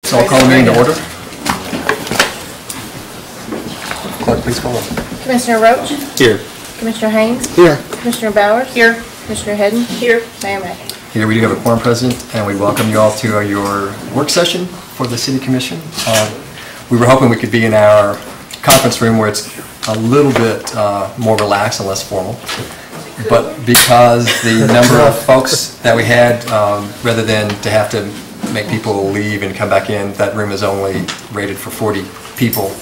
So I'll call the meeting to order. Clerk, please call roll. Commissioner Roach? Here. Commissioner Haynes? Here. Commissioner Bowers? Here. Commissioner Hedden? Here. Mayor May? Here, we do have a quorum present, and we welcome you all to your work session for the City Commission. We were hoping we could be in our conference room where it's a little bit more relaxed and less formal. But because the number of folks that we had, rather than to have to make people leave and come back in, that room is only rated for 40 people.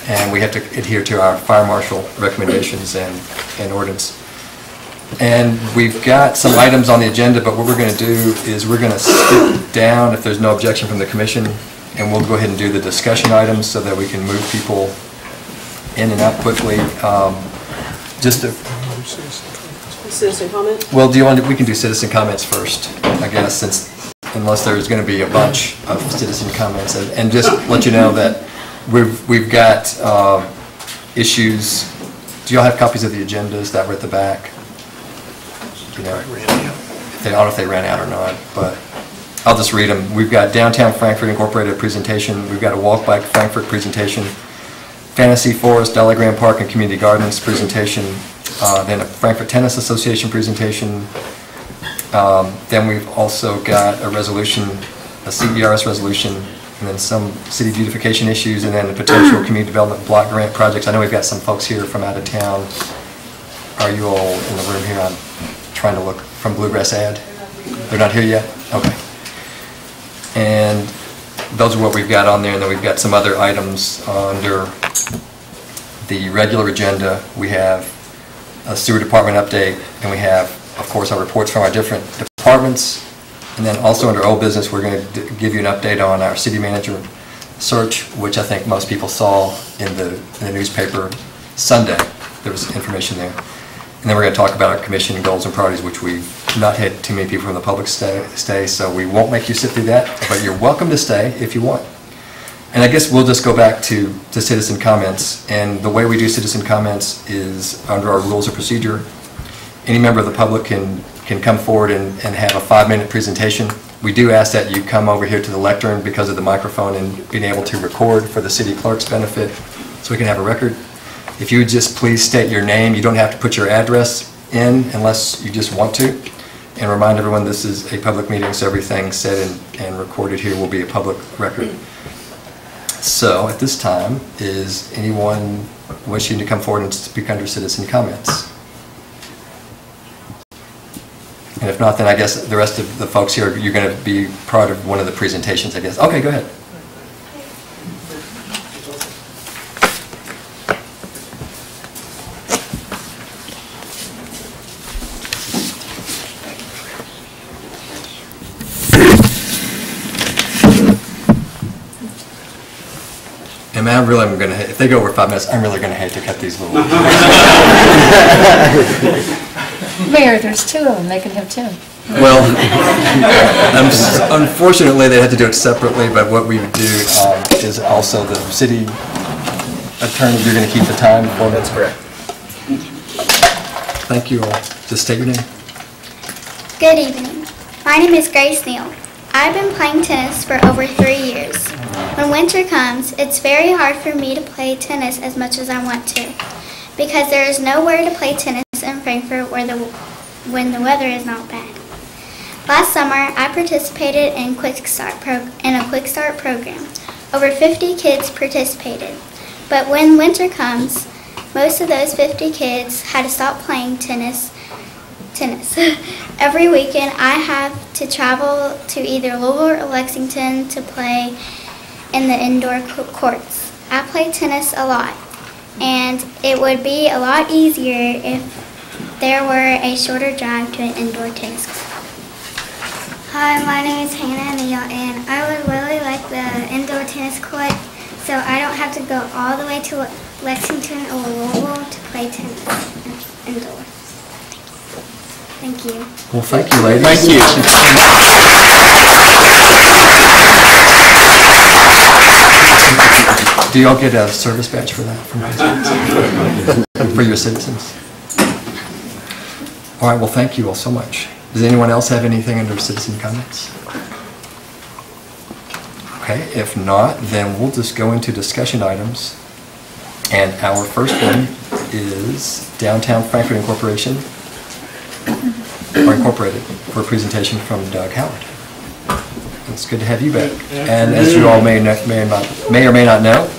And we have to adhere to our fire marshal recommendations and ordinance. And we've got some items on the agenda, but what we're going to do is we're going to skip down if there's no objection from the commission, and we'll go ahead and do the discussion items so that we can move people in and out quickly. Just to citizen comment? Well, do you want to, we can do citizen comments first, I guess, since unless there's going to be a bunch of citizen comments, and just let you know that we've got issues. Do y'all have copies of the agendas that were at the back? You know, I don't know if they ran out or not, but I'll just read them. We've got Downtown Frankfort Incorporated presentation. We've got a Walk by Frankfort presentation. Fantasy Forest, Dolly Park, and Community Gardens presentation. Then a Frankfort Tennis Association presentation. Then we've also got a resolution, a CERS resolution, and then some city beautification issues, and then the potential community development block grant projects. I know we've got some folks here from out of town. Are you all in the room here? I'm trying to look from Bluegrass Ad. They're not here yet? Okay. And those are what we've got on there, and then we've got some other items under the regular agenda. We have a sewer department update, and we have, of course, our reports from our different departments. And then also under old business, we're going to give you an update on our city manager search, which I think most people saw in the newspaper Sunday. There was information there. And then we're going to talk about our commission goals and priorities, which we've not had too many people from the public stay, so we won't make you sit through that, but you're welcome to stay if you want. And I guess we'll just go back to citizen comments. And the way we do citizen comments is under our rules of procedure. Any member of the public can come forward and have a 5-minute presentation. We do ask that you come over here to the lectern because of the microphone and being able to record for the city clerk's benefit so we can have a record. If you would just please state your name. You don't have to put your address in unless you just want to. And remind everyone this is a public meeting, so everything said and recorded here will be a public record. So at this time, is anyone wishing to come forward and speak under citizen comments? And if not, then I guess the rest of the folks here, you're going to be part of one of the presentations, I guess. Okay, go ahead. And I'm really going to, if they go over 5 minutes, I'm really going to hate to cut these little. Mayor, there's 2 of them. They can have 10. Well, unfortunately, they have to do it separately, but what we do is also the city attorney, you're going to keep the time for me. That's correct. Thank you all. Just state your name. Good evening. My name is Grace Neal. I've been playing tennis for over 3 years. When winter comes, it's very hard for me to play tennis as much as I want to, because there is nowhere to play tennis in Frankfort when the weather is not bad. Last summer, I participated in a Quick Start program. Over 50 kids participated, but when winter comes, most of those 50 kids had to stop playing tennis. Every weekend, I have to travel to either Louisville or Lexington to play in the indoor courts. I play tennis a lot, and it would be a lot easier if there were a shorter drive to an indoor tennis court. Hi, my name is Hannah Neal, and I would really like the indoor tennis court so I don't have to go all the way to Lexington or Louisville to play tennis indoors. Thank you. Well, thank you, ladies. Thank you. Do you all get a service badge for that from for your citizens? All right, well, thank you all so much. Does anyone else have anything under citizen comments? Okay, if not, then we'll just go into discussion items. And our first one is Downtown Frankfort Incorporated for a presentation from Doug Howard. It's good to have you back. And as you all may or may not know,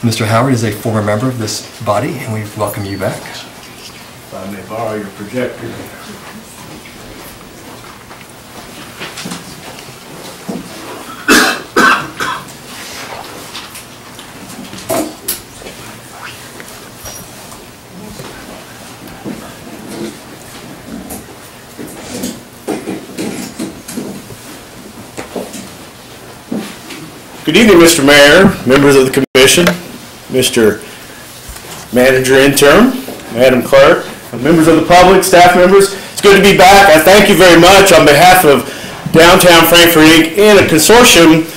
Mr. Howard is a former member of this body, and we welcome you back. If I may borrow your projector. Good evening, Mr. Mayor, members of the Commission, Mr. Manager Interim, Madam Clerk, members of the public, staff members. It's good to be back. I thank you very much on behalf of Downtown Frankfort, Inc. and a consortium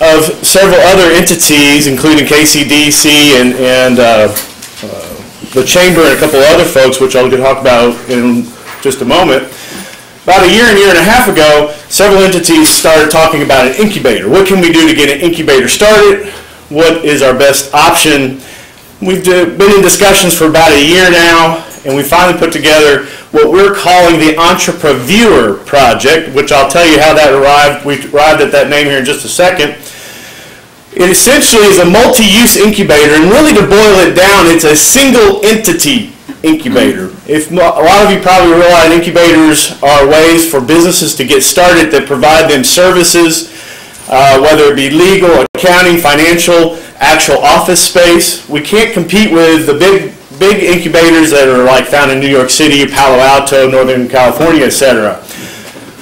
of several other entities, including KCDC and the Chamber and a couple other folks, which I'll talk about in just a moment. About a year and a half ago, several entities started talking about an incubator. What can we do to get an incubator started? What is our best option? We've been in discussions for about a year now, and we finally put together what we're calling the Entrepreneur Project, which I'll tell you how that arrived. We arrived at that name here in just a second. It essentially is a multi-use incubator, and really to boil it down, it's a single entity incubator. If a lot of you probably realize incubators are ways for businesses to get started that provide them services, whether it be legal, accounting, financial, actual office space. We can't compete with the big incubators that are like found in New York City, Palo Alto, Northern California, etc.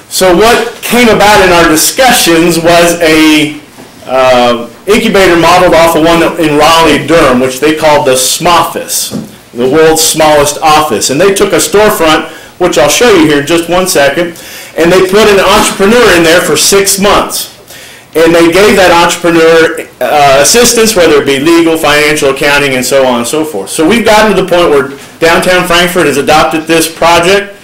So what came about in our discussions was a incubator modeled off of one in Raleigh, Durham, which they called the SMOFfice, the world's smallest office. And they took a storefront, which I'll show you here in just one second, and they put an entrepreneur in there for 6 months. And they gave that entrepreneur assistance, whether it be legal, financial, accounting, and so on and so forth. So we've gotten to the point where Downtown Frankfort has adopted this project.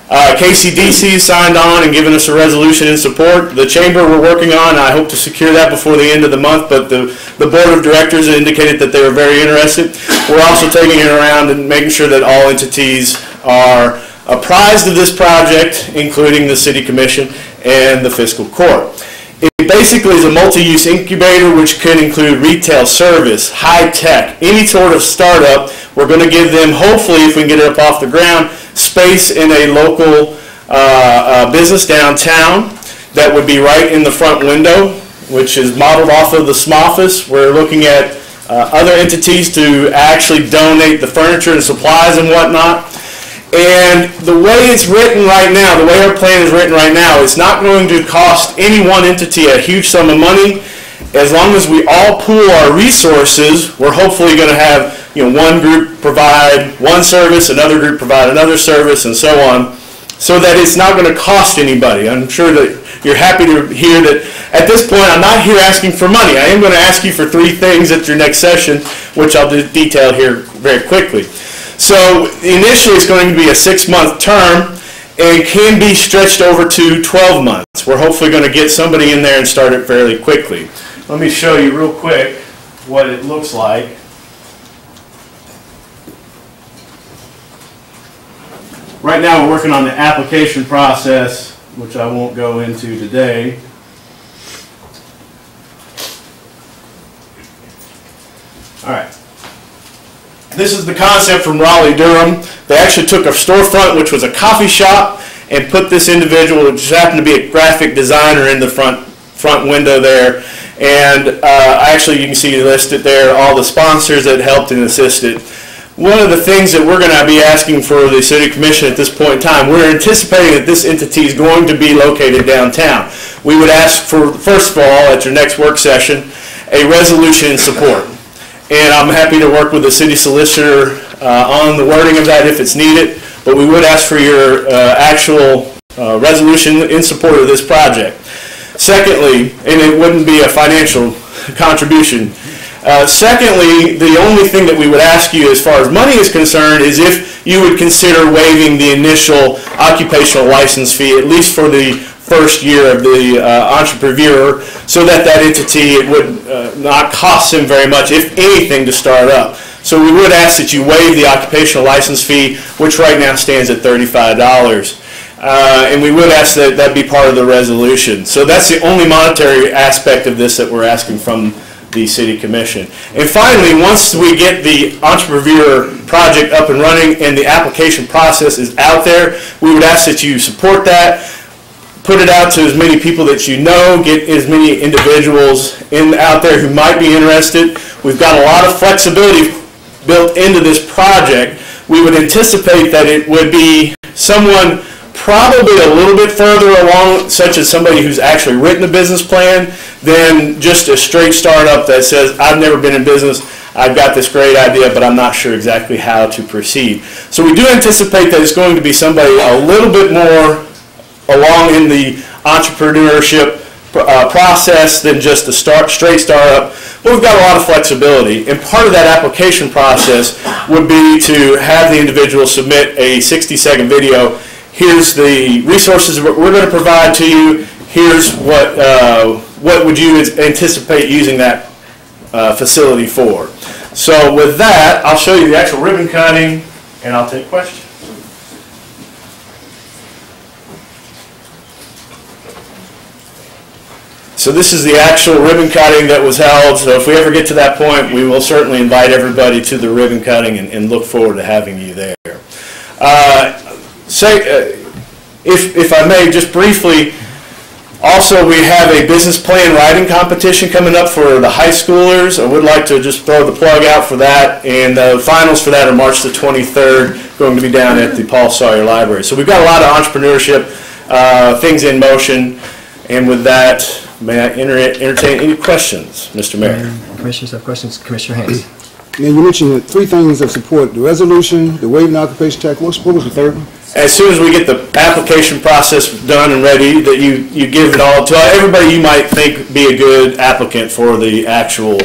KCDC signed on and given us a resolution in support. The Chamber we're working on, I hope to secure that before the end of the month, but the Board of Directors indicated that they were very interested. We're also taking it around and making sure that all entities are apprised of this project, including the City Commission and the Fiscal Court. It basically is a multi-use incubator which can include retail service, high tech, any sort of startup. We're going to give them, hopefully, if we can get it up off the ground, space in a local business downtown that would be right in the front window, which is modeled off of the SMOFfice. We're looking at other entities to actually donate the furniture and supplies and whatnot. And the way it's written right now, the way our plan is written right now, it's not going to cost any one entity a huge sum of money. As long as we all pool our resources, we're hopefully going to have one group provide one service, another group provide another service, and so on, so that it's not going to cost anybody. I'm sure that you're happy to hear that at this point I'm not here asking for money. I am going to ask you for 3 things at your next session, which I'll detail here very quickly. So initially it's going to be a 6-month term and can be stretched over to 12 months. We're hopefully going to get somebody in there and start it fairly quickly. Let me show you real quick what it looks like. Right now we're working on the application process, which I won't go into today. All right. This is the concept from Raleigh, Durham. They actually took a storefront, which was a coffee shop, and put this individual, who just happened to be a graphic designer, in the front window there. And actually, you can see listed there all the sponsors that helped and assisted. One of the things that we're going to be asking for the City Commission at this point in time, we're anticipating that this entity is going to be located downtown. We would ask for, first of all, at your next work session, a resolution in support. And I'm happy to work with the city solicitor on the wording of that if it's needed, but we would ask for your actual resolution in support of this project. Secondly, and it wouldn't be a financial contribution, secondly, the only thing that we would ask you as far as money is concerned is if you would consider waiving the initial occupational license fee, at least for the first year of the entrepreneur, so that that entity, it would not cost him very much, if anything, to start up. So we would ask that you waive the occupational license fee, which right now stands at $35. And we would ask that that be part of the resolution. So that's the only monetary aspect of this that we're asking from the City Commission. And finally, once we get the entrepreneur project up and running and the application process is out there, we would ask that you support that, put it out to as many people that you know, get as many individuals out there who might be interested. We've got a lot of flexibility built into this project. We would anticipate that it would be someone probably a little bit further along, such as somebody who's actually written a business plan, than just a straight startup that says, I've never been in business, I've got this great idea, but I'm not sure exactly how to proceed. So we do anticipate that it's going to be somebody a little bit more along in the entrepreneurship process than just a straight startup. But we've got a lot of flexibility, and part of that application process would be to have the individual submit a 60-second video. Here's the resources we're going to provide to you. Here's what would you anticipate using that facility for. So with that, I'll show you the actual ribbon cutting, and I'll take questions. So this is the actual ribbon cutting that was held. So if we ever get to that point, we will certainly invite everybody to the ribbon cutting and look forward to having you there. If I may, just briefly, also we have a business plan writing competition coming up for the high schoolers. I would like to just throw the plug out for that, and the finals for that are March the 23rd, going to be down at the Paul Sawyer Library. So we've got a lot of entrepreneurship things in motion, and with that, may I entertain any questions, Mr. Mayor? Commissioners have questions. Commissioner Haynes. Now, you mentioned three things of support: the resolution, the waiving occupation tax. What was the third one? As soon as we get the application process done and ready, that you give it all to everybody you might think be a good applicant for the actual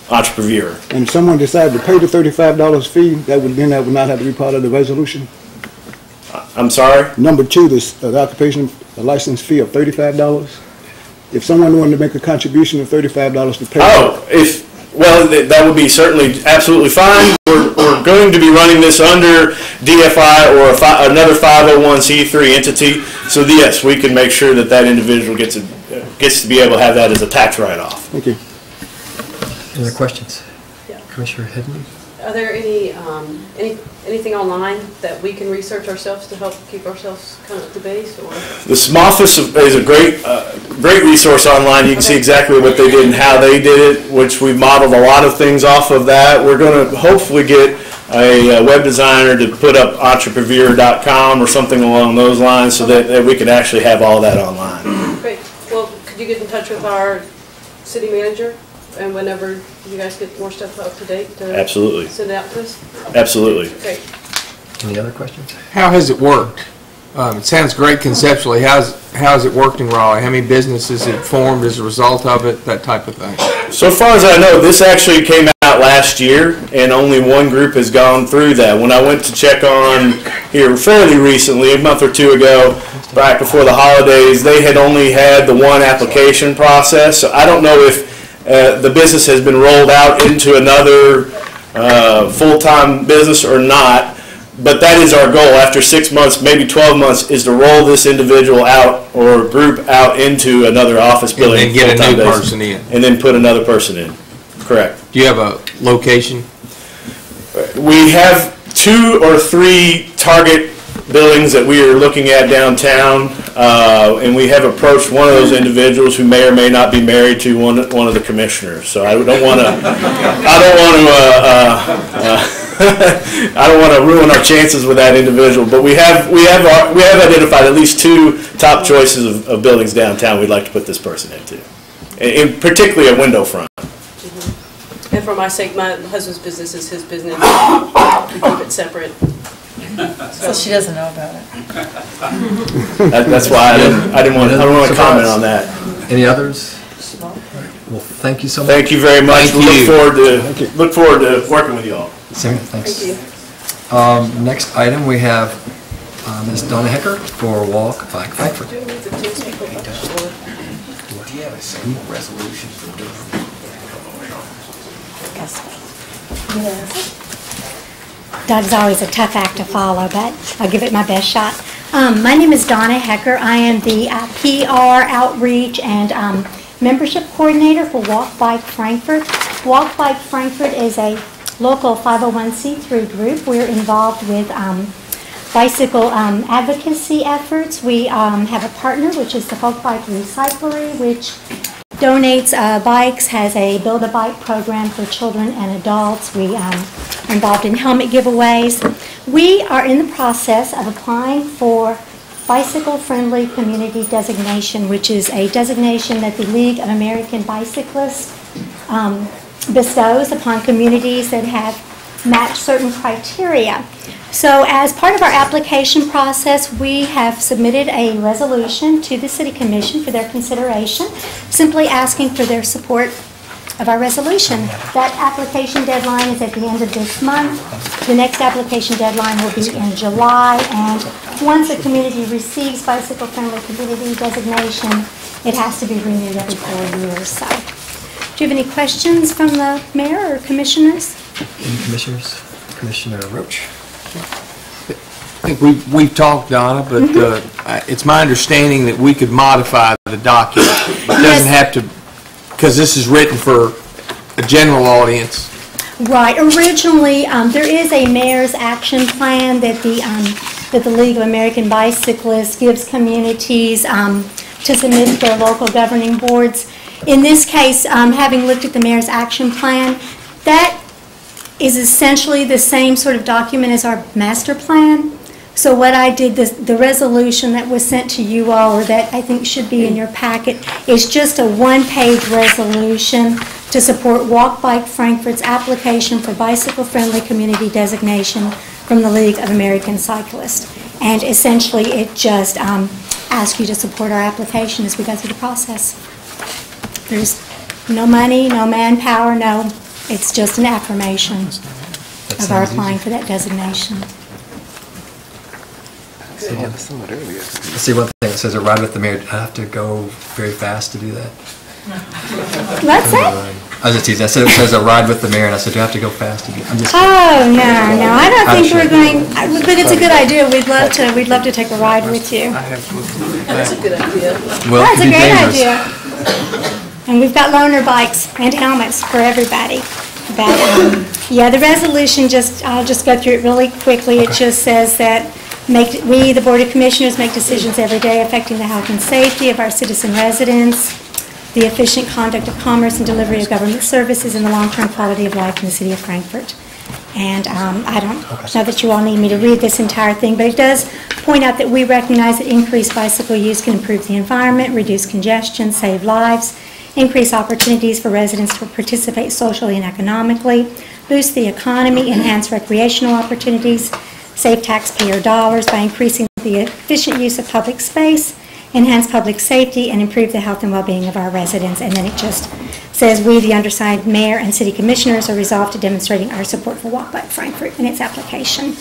entrepreneur. And if someone decided to pay the $35 fee, that would not have to be part of the resolution. I'm sorry? Number two, the occupation license fee of $35. If someone wanted to make a contribution of $35 to pay. Oh, well, that would be certainly absolutely fine. We're going to be running this under DFI or another 501c3 entity. So yes, we can make sure that that individual gets to be able to have that as a tax write-off. Thank you. Any other questions? Yeah. Commissioner Hedden? Are there anything online that we can research ourselves to help keep ourselves kind of up to base? Or? The SMOFIS is a great resource online. You can see exactly what they did and how they did it, which we modeled a lot of things off of that. We're going to hopefully get a web designer to put up entrepreneur.com or something along those lines, so that we can actually have all that online. Great. Well, could you get in touch with our city manager? And whenever you guys get more stuff up to date, absolutely send it out to us? Absolutely. Great. Any other questions? How has it worked? It sounds great conceptually. How has it worked in Raleigh? How many businesses it formed as a result of it? That type of thing. So far as I know, this actually came out last year, and only one group has gone through that. When I went to check on here fairly recently, a month or two ago, back before the holidays, they had only had the one application process. So I don't know if the business has been rolled out into another full-time business or not, but that is our goal after 6 months, maybe 12 months, is to roll this individual out or group out into another office building. And then get a new person in. And then put another person in. Correct. Do you have a location? We have 2 or 3 target buildings that we are looking at downtown, and we have approached one of those individuals who may or may not be married to one of the commissioners. So I don't want to ruin our chances with that individual. But we have identified at least 2 top choices of buildings downtown we'd like to put this person into, and particularly a window front. Mm-hmm. And for my sake, my husband's business is his business. We keep it separate. So she doesn't know about it. That's why I don't want to comment on that. Any others? Well, thank you so much. Thank you very much. Thank you. Look forward to working with you all. Same, thanks. Thank you. Next item, we have Ms. Donna Hecker for Walk Bike Frankfort. Do you need the 10 people by the floor? Do you have a single resolution for Durham? Doug's always a tough act to follow, but I'll give it my best shot. My name is Donna Hecker. I am the PR Outreach and Membership Coordinator for Walk Bike Frankfort. Walk Bike Frankfort is a local 501c3 group. We're involved with bicycle advocacy efforts. We have a partner, which is the Folk Bike Recyclery, which donates bikes, has a Build-A-Bike program for children and adults. We are involved in helmet giveaways. We are in the process of applying for bicycle-friendly community designation, which is a designation that the League of American Bicyclists bestows upon communities that have matched certain criteria. So as part of our application process, we have submitted a resolution to the City Commission for their consideration, simply asking for their support of our resolution. That application deadline is at the end of this month. The next application deadline will be in July, and once a community receives bicycle-friendly community designation, it has to be renewed every 4 years. So, do you have any questions from the mayor or commissioners? Any commissioners? Commissioner Roach? I think we've talked, Donna, but it's my understanding that we could modify the document. It doesn't have to, because this is written for a general audience. Right. Originally, there is a mayor's action plan that the League of American Bicyclists gives communities to submit to their local governing boards. In this case, having looked at the mayor's action plan, that is essentially the same sort of document as our master plan. So what I did, the resolution that was sent to you all, or that I think should be in your packet, is just a one-page resolution to support Walk Bike Frankfort's application for bicycle-friendly community designation from the League of American Cyclists. And essentially, it just asks you to support our application as we go through the process. There's no money, no manpower, no. It's just an affirmation of our applying for that designation. Let's see one thing. It says a ride with the mayor. I have to go very fast to do that. What's that? I was just teasing. I said it says a ride with the mayor, and I said, do I have to go fast to do I'm just kidding. Oh, no. I don't think we're going, but it's a good idea. We'd love to take a ride with you. That's a good idea. Well, that's a great idea. And we've got loaner bikes and helmets for everybody. But, yeah, the resolution, I'll just go through it really quickly. It just says that we, the Board of Commissioners, make decisions every day affecting the health and safety of our citizen residents, the efficient conduct of commerce and delivery of government services, and the long-term quality of life in the city of Frankfort. And I don't know that you all need me to read this entire thing, but it does point out that we recognize that increased bicycle use can improve the environment, reduce congestion, save lives, increase opportunities for residents to participate socially and economically, boost the economy, enhance recreational opportunities, save taxpayer dollars by increasing the efficient use of public space, enhance public safety, and improve the health and well-being of our residents. And then it just says, we, the undersigned mayor and city commissioners, are resolved to demonstrating our support for Walk Bike Frankfort and its application.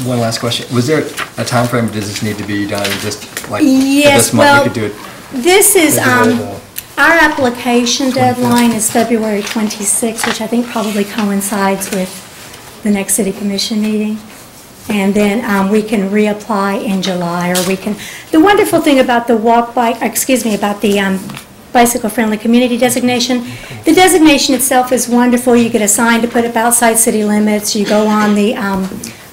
One last question. Was there a time frame? Does this need to be done just like yes, this month? We could do it. This is, our application deadline is February 26th, which I think probably coincides with the next City Commission meeting. And then we can reapply in July, or we can. The wonderful thing about the about the bicycle-friendly community designation, the designation itself is wonderful. You get a sign to put up outside city limits. You go on the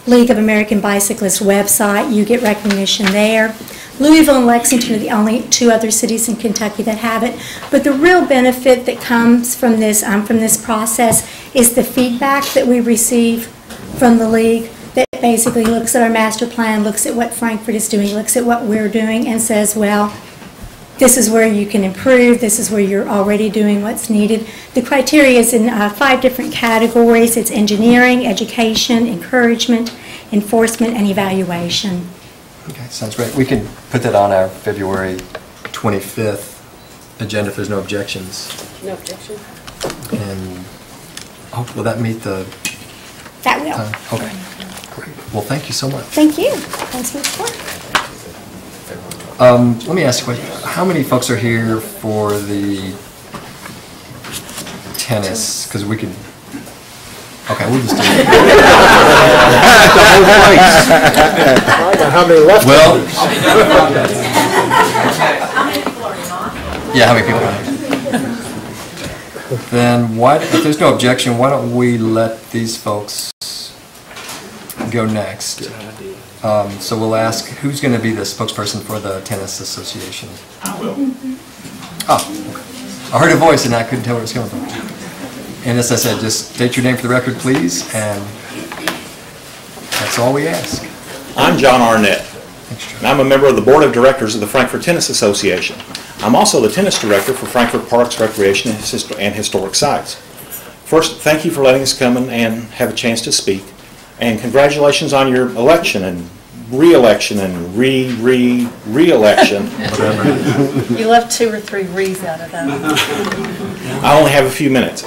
League of American Bicyclists website. You get recognition there. Louisville and Lexington are the only two other cities in Kentucky that have it. But the real benefit that comes from this process is the feedback that we receive from the League, that basically looks at our master plan, looks at what Frankfort is doing, looks at what we're doing, and says, well, this is where you can improve, this is where you're already doing what's needed. The criteria is in 5 different categories. It's engineering, education, encouragement, enforcement, and evaluation. Okay, sounds great. We can put that on our February 25th agenda if there's no objections. No objection. And will that meet the That will. time? Okay, great. Well, thank you so much. Thank you. Thanks for the support. Let me ask you a question. How many folks are here for the tennis? Because we could, okay, we'll just do it. How many left? Well, yeah, how many people are here? Then why, if there's no objection, why don't we let these folks go next? So we'll ask, who's going to be the spokesperson for the Tennis Association? I will. Oh, okay. I heard a voice and I couldn't tell where it was coming from. And as I said, just state your name for the record, please, and that's all we ask. I'm John Arnett, and I'm a member of the Board of Directors of the Frankfort Tennis Association. I'm also the tennis director for Frankfort Parks, Recreation, and Historic Sites. First, thank you for letting us come and have a chance to speak, and congratulations on your election and re-election and re-election. You left 2 or 3 re's out of that. I only have a few minutes.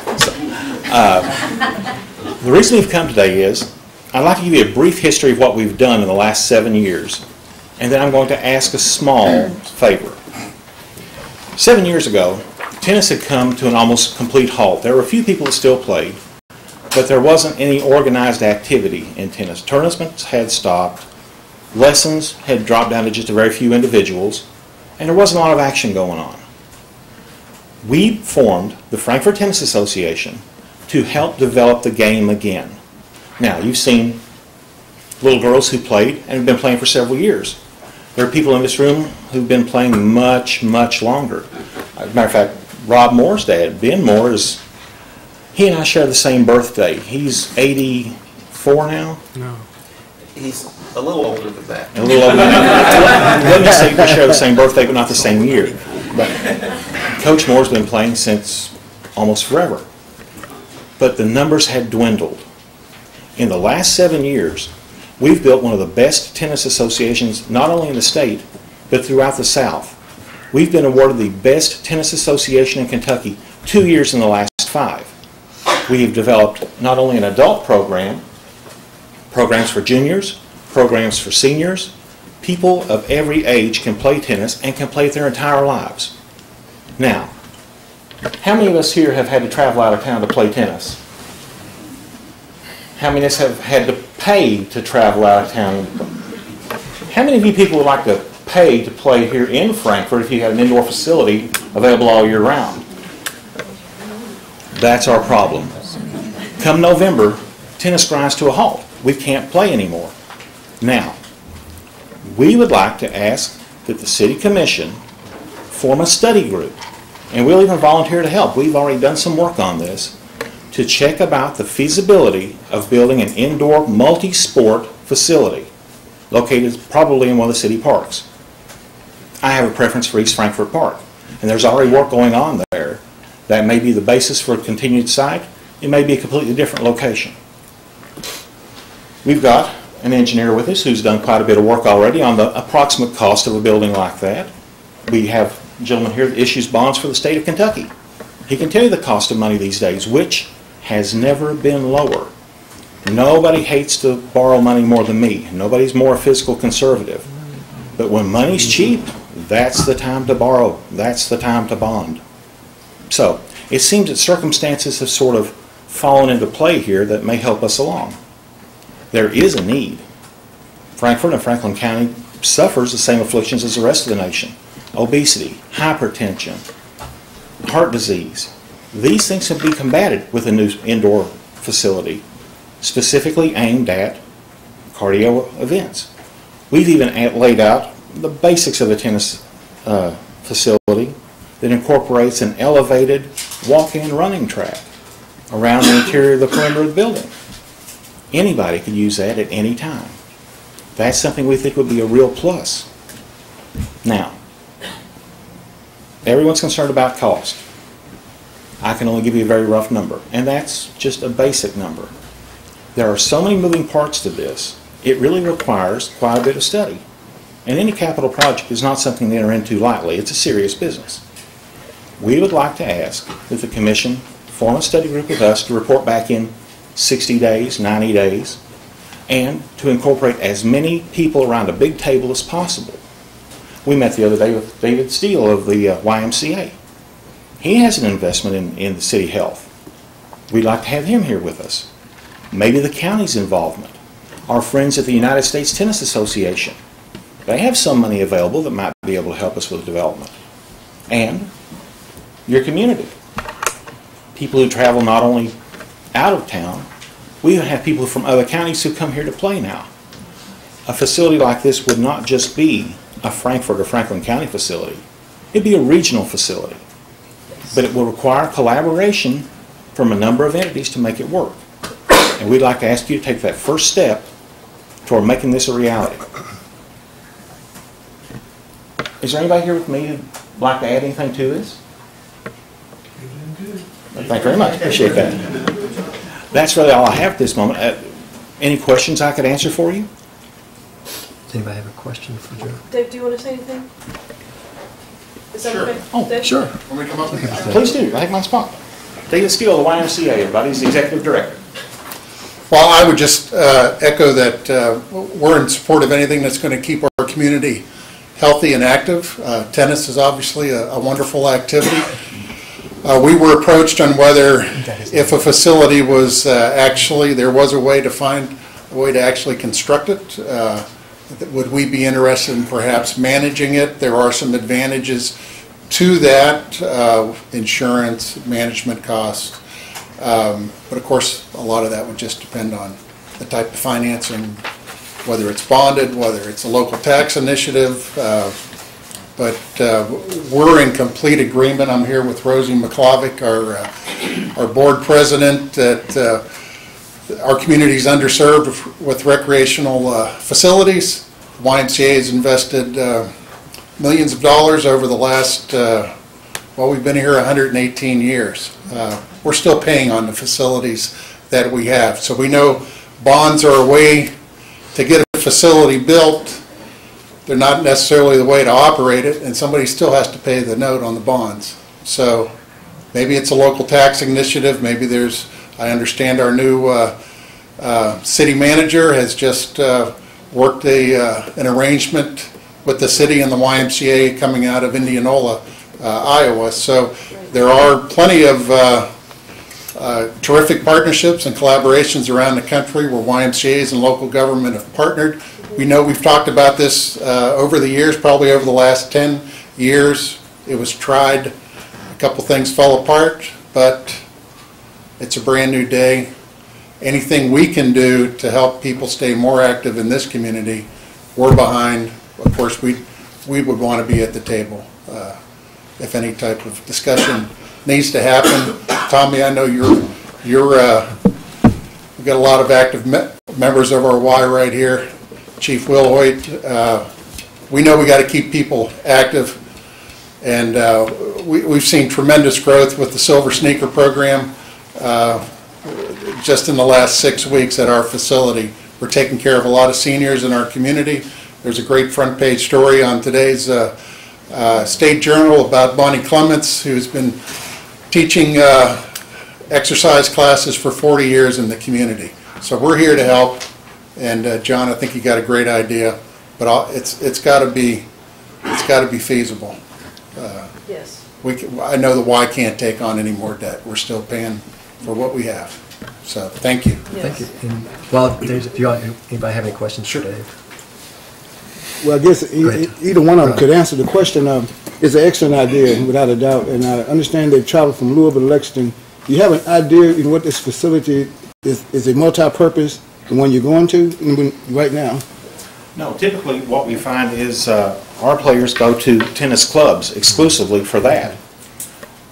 The reason we've come today is I'd like to give you a brief history of what we've done in the last 7 years, and then I'm going to ask a small favor. 7 years ago, tennis had come to an almost complete halt. There were a few people that still played, but there wasn't any organized activity in tennis. Tournaments had stopped, lessons had dropped down to just a very few individuals, and there wasn't a lot of action going on. We formed the Frankfort Tennis Association to help develop the game again. Now, you've seen little girls who played and have been playing for several years. There are people in this room who've been playing much, much longer. As a matter of fact, Rob Moore's dad, Ben Moore, he and I share the same birthday. He's 84 now? No. He's a little older than that. A little older than that. Let me say we share the same birthday, but not the same year. But Coach Moore's been playing since almost forever. But the numbers had dwindled. In the last 7 years, we've built one of the best tennis associations, not only in the state, but throughout the South. We've been awarded the best tennis association in Kentucky 2 years in the last 5. We have developed not only an adult program, programs for juniors, programs for seniors. People of every age can play tennis and can play it their entire lives. Now, how many of us here have had to travel out of town to play tennis? How many of us have had to pay to travel out of town? How many of you people would like to pay to play here in Frankfort if you had an indoor facility available all year round? That's our problem. Come November, tennis grinds to a halt. We can't play anymore. Now, we would like to ask that the City Commission form a study group, and we'll even volunteer to help. We've already done some work on this, to check about the feasibility of building an indoor multi-sport facility located probably in one of the city parks. I have a preference for East Frankfort Park, and there's already work going on there. That may be the basis for a continued site. It may be a completely different location. We've got an engineer with us who's done quite a bit of work already on the approximate cost of a building like that. We have a gentleman here that issues bonds for the state of Kentucky. He can tell you the cost of money these days, which has never been lower. Nobody hates to borrow money more than me. Nobody's more a fiscal conservative. But when money's cheap, that's the time to borrow. That's the time to bond. So, it seems that circumstances have sort of fallen into play here that may help us along. There is a need. Frankfort and Franklin County suffers the same afflictions as the rest of the nation. Obesity, hypertension, heart disease. These things can be combated with a new indoor facility specifically aimed at cardio events. We've even laid out the basics of a tennis facility that incorporates an elevated walk-in running track around the interior of the perimeter of the building. Anybody could use that at any time. That's something we think would be a real plus. Now, everyone's concerned about cost. I can only give you a very rough number, and that's just a basic number. There are so many moving parts to this, it really requires quite a bit of study. And any capital project is not something to enter into lightly. It's a serious business. We would like to ask that the Commission form a study group with us to report back in 60 days, 90 days, and to incorporate as many people around a big table as possible. We met the other day with David Steele of the YMCA. He has an investment in the city health. We'd like to have him here with us. Maybe the county's involvement. Our friends at the United States Tennis Association. They have some money available that might be able to help us with development. And your community. People who travel not only out of town, we have people from other counties who come here to play now. A facility like this would not just be a Frankfort or Franklin County facility. It'd be a regional facility. But it will require collaboration from a number of entities to make it work. And we'd like to ask you to take that first step toward making this a reality. Is there anybody here with me who'd like to add anything to this? Thank you very much. Appreciate that. That's really all I have at this moment. Any questions I could answer for you? Does anybody have a question for Joe? Dave, do you want to say anything? Is that okay? Oh, Dave? Sure. When we come up with that. Please do. Take my spot. David Steele, the YMCA, everybody. He's the executive director. Well, I would just echo that we're in support of anything that's going to keep our community healthy and active. Tennis is obviously a wonderful activity. We were approached on whether if a facility was there was a way to find a way to actually construct it. Would we be interested in perhaps managing it? There are some advantages to that, insurance, management costs. But of course, a lot of that would just depend on the type of financing, whether it's bonded, whether it's a local tax initiative. But we're in complete agreement. I'm here with Rosie McClavick, our board president, that our community is underserved with recreational facilities. YMCA has invested millions of dollars over the last, we've been here 118 years. We're still paying on the facilities that we have. So we know bonds are a way to get a facility built. They're not necessarily the way to operate it, and somebody still has to pay the note on the bonds. So maybe it's a local tax initiative. Maybe there's, I understand our new city manager has just worked an arrangement with the city and the YMCA coming out of Indianola, Iowa. So there are plenty of terrific partnerships and collaborations around the country where YMCAs and local government have partnered. We know we've talked about this over the years, probably over the last 10 years. It was tried, a couple things fell apart, but it's a brand new day. Anything we can do to help people stay more active in this community, we're behind. Of course, we would want to be at the table if any type of discussion needs to happen. Tommy, I know we've got a lot of active members of our Y right here. Chief Will Hoyt, we know we got to keep people active, and we've seen tremendous growth with the Silver Sneaker program just in the last 6 weeks at our facility. We're taking care of a lot of seniors in our community. There's a great front page story on today's State Journal about Bonnie Clements, who's been teaching exercise classes for 40 years in the community. So we're here to help. And John, I think you got a great idea, but it's got to be feasible. Yes. I know the Y can't take on any more debt. We're still paying for what we have. So thank you. Yes. Thank you. And, well, if you want, anybody have any questions for Dave? Well, I guess either one of them could answer the question. It's an excellent idea, without a doubt, and I understand they travel from Louisville to Lexington. Do you have an idea what this facility is? Is it multi-purpose, the one you're going to right now? No, typically what we find is our players go to tennis clubs exclusively for that.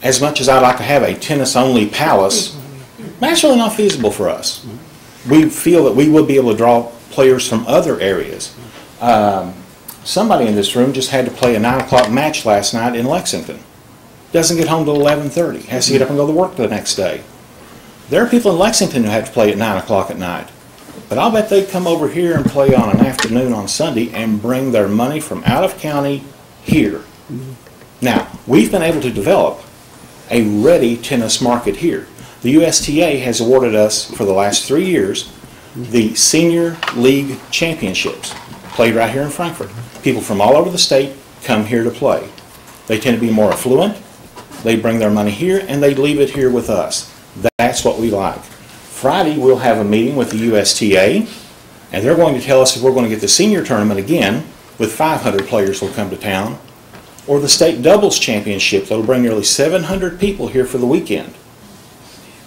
As much as I'd like to have a tennis-only palace, that's really not feasible for us. We feel that we will be able to draw players from other areas. Somebody in this room just had to play a 9 o'clock match last night in Lexington. Doesn't get home till 11:30. Has to get up and go to work the next day. There are people in Lexington who have to play at 9 o'clock at night. But I'll bet they'd come over here and play on an afternoon on Sunday and bring their money from out of county here. Now, we've been able to develop a ready tennis market here. The USTA has awarded us for the last 3 years The Senior League Championships played right here in Frankfort. People from all over the state come here to play. They tend to be more affluent. They bring their money here and they leave it here with us. That's what we like. Friday we'll have a meeting with the USTA and they're going to tell us if we're going to get the senior tournament again with 500 players will come to town, or the state doubles championship that will bring nearly 700 people here for the weekend.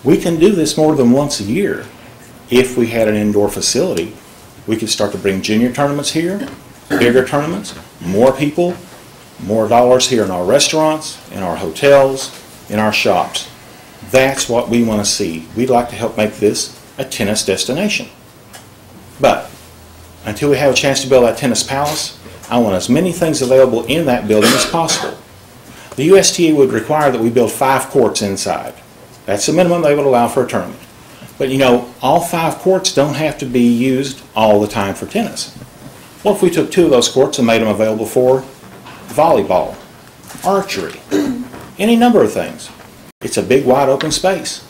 We can do this more than once a year. If we had an indoor facility, we could start to bring junior tournaments here, bigger tournaments, more people, more dollars here in our restaurants, in our hotels, in our shops. That's what we want to see. We'd like to help make this a tennis destination. But until we have a chance to build that tennis palace, I want as many things available in that building as possible. The USTA would require that we build 5 courts inside. That's the minimum they would allow for a tournament. But you know, all 5 courts don't have to be used all the time for tennis. Well, if we took 2 of those courts and made them available for volleyball, archery, any number of things, it's a big wide open space.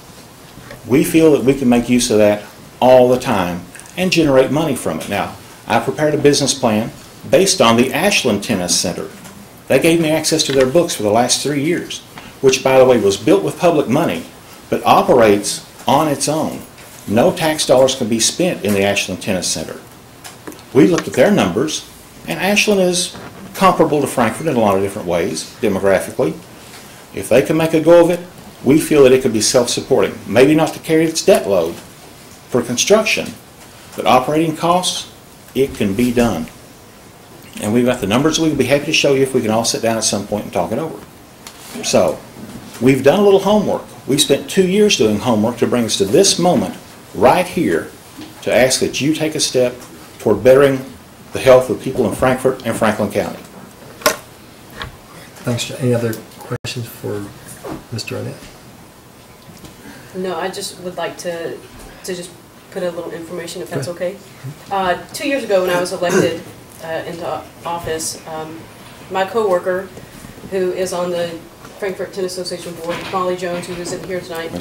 We feel that we can make use of that all the time and generate money from it. Now, I prepared a business plan based on the Ashland Tennis Center. They gave me access to their books for the last 3 years, which, by the way, was built with public money, but operates on its own. No tax dollars can be spent in the Ashland Tennis Center. We looked at their numbers, and Ashland is comparable to Frankfort in a lot of different ways, demographically. If they can make a go of it, we feel that it could be self-supporting. Maybe not to carry its debt load for construction, but operating costs, it can be done. And we've got the numbers we would be happy to show you if we can all sit down at some point and talk it over. So, we've done a little homework. We spent 2 years doing homework to bring us to this moment right here to ask that you take a step toward bettering the health of people in Frankfort and Franklin County. Thanks, John. Any other questions for Mr. Arnett? No, I just would like to just put a little information, if that's okay. 2 years ago when I was elected into office, my coworker, who is on the Frankfort Tennis Association board, Molly Jones, who isn't here tonight,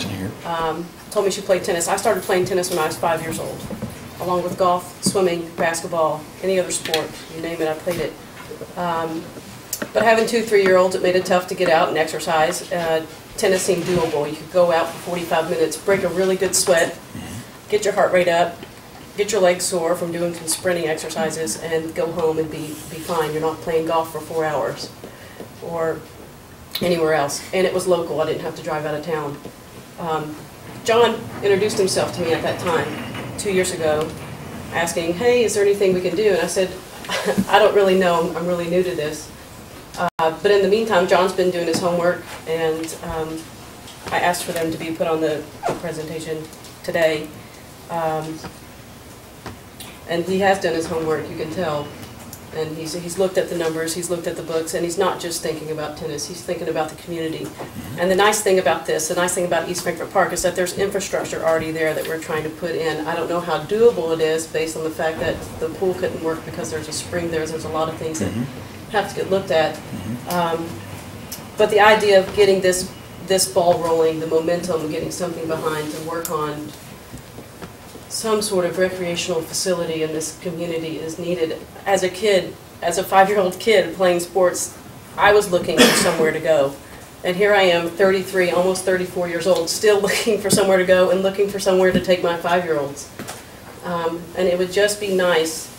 told me she played tennis. I started playing tennis when I was 5 years old, along with golf, swimming, basketball, any other sport, you name it, I played it. But having 2 3-year-olds, it made it tough to get out and exercise. Tennis seemed doable. You could go out for 45 minutes, break a really good sweat, get your heart rate up, get your legs sore from doing some sprinting exercises, and go home and be fine. You're not playing golf for 4 hours or anywhere else. And it was local. I didn't have to drive out of town. John introduced himself to me at that time, 2 years ago, asking, hey, is there anything we can do? And I said, I don't really know. I'm really new to this. But in the meantime, John's been doing his homework, and I asked for them to be put on the presentation today. And he has done his homework, you can tell. And he's looked at the numbers, he's looked at the books, and he's not just thinking about tennis, he's thinking about the community. And the nice thing about this, the nice thing about East Frankfort Park, is that there's infrastructure already there that we're trying to put in. I don't know how doable it is based on the fact that the pool couldn't work because there's a spring there. There's a lot of things that have to get looked at. But the idea of getting this ball rolling, the momentum, getting something behind to work on some sort of recreational facility in this community is needed. As a kid, as a 5-year-old kid playing sports, I was looking for somewhere to go. And here I am, 33, almost 34 years old, still looking for somewhere to go and looking for somewhere to take my 5-year-olds. And it would just be nice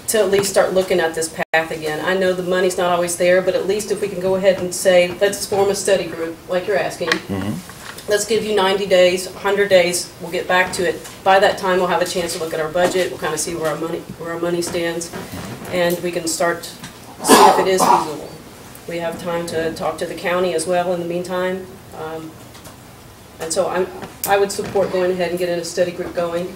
to at least start looking at this path again. I know the money's not always there, but at least if we can go ahead and say, let's form a study group, like you're asking. Let's give you 90 days, 100 days, we'll get back to it. By that time, we'll have a chance to look at our budget, we'll kind of see where our money stands, and we can start seeing if it is feasible. We have time to talk to the county as well in the meantime. And so I would support going ahead and getting a study group going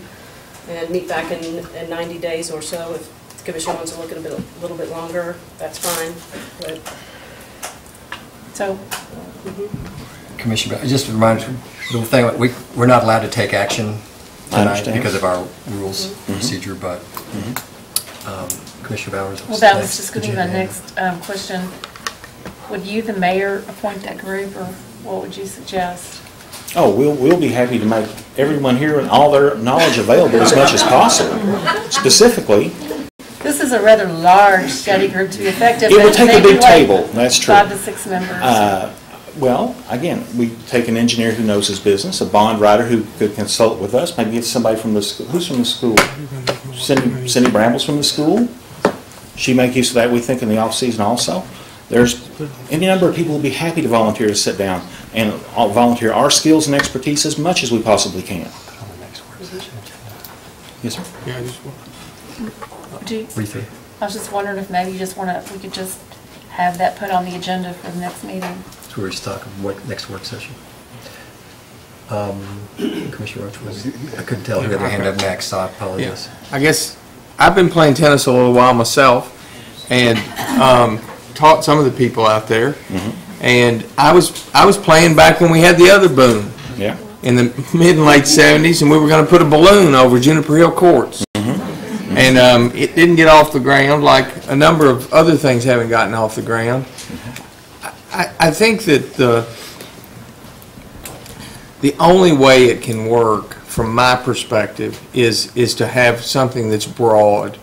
and meet back in 90 days or so. If the commission wants to look at a little bit longer, that's fine. But, so. Commissioner, just a reminder, the thing, we're not allowed to take action tonight because of our rules procedure, but Commissioner Bowers. Well, that was just going to be my next question. Would you, the mayor, appoint that group, or what would you suggest? Oh, we'll be happy to make everyone here and all their knowledge available as much as possible. Specifically, This is a rather large study group to be effective. it would take a big Maybe like table, that's true. 5 to 6 members. Well, again, we take an engineer who knows his business, a bond writer who could consult with us, maybe it's somebody from the school. Who's from the school? Cindy Bramble's from the school. She make use of that, we think, in the off-season also. There's any number of people who will be happy to volunteer to sit down and volunteer our skills and expertise as much as we possibly can. Yes, sir? Yeah, I was just wondering if maybe you just want to, we could just have that put on the agenda for the next meeting. So we're just talking next work session. Commissioner Roach was, I couldn't tell who had their hand up next, so I apologize. I guess I've been playing tennis a little while myself, and taught some of the people out there. And I was playing back when we had the other boom. Yeah. In the mid and late 70s, and we were going to put a balloon over Juniper Hill Courts. And it didn't get off the ground, like a number of other things haven't gotten off the ground. I think that the only way it can work, from my perspective, is to have something that's broad.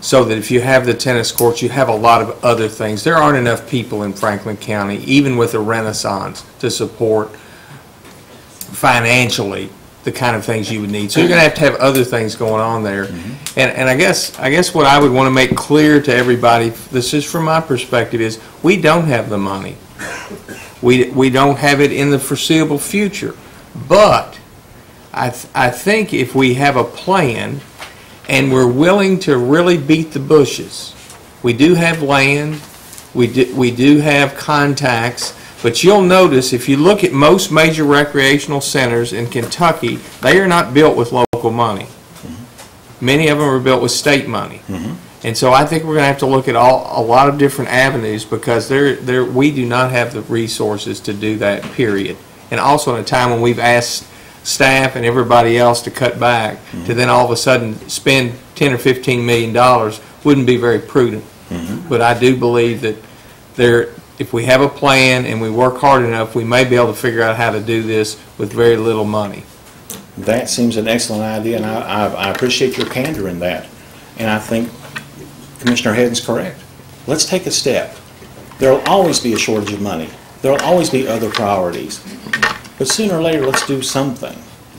So that if you have the tennis courts, you have a lot of other things. There aren't enough people in Franklin County, even with a renaissance, to support financially the kind of things you would need. So you're going to have other things going on there. And I guess what I would want to make clear to everybody, this is from my perspective, is we don't have the money. We don't have it in the foreseeable future. But I think if we have a plan and we're willing to really beat the bushes, we do have land, we do have contacts, but you'll notice if you look at most major recreational centers in Kentucky, they are not built with local money. Many of them are built with state money. And so I think we're going to have to look at a lot of different avenues, because we do not have the resources to do that, period. And also in a time when we've asked staff and everybody else to cut back, to then all of a sudden spend $10 or $15 million wouldn't be very prudent. But I do believe that if we have a plan and we work hard enough, we may be able to figure out how to do this with very little money. That seems an excellent idea, and I appreciate your candor in that. And I think Commissioner Heddon's correct. Let's take a step. There will always be a shortage of money. There will always be other priorities. But sooner or later, let's do something.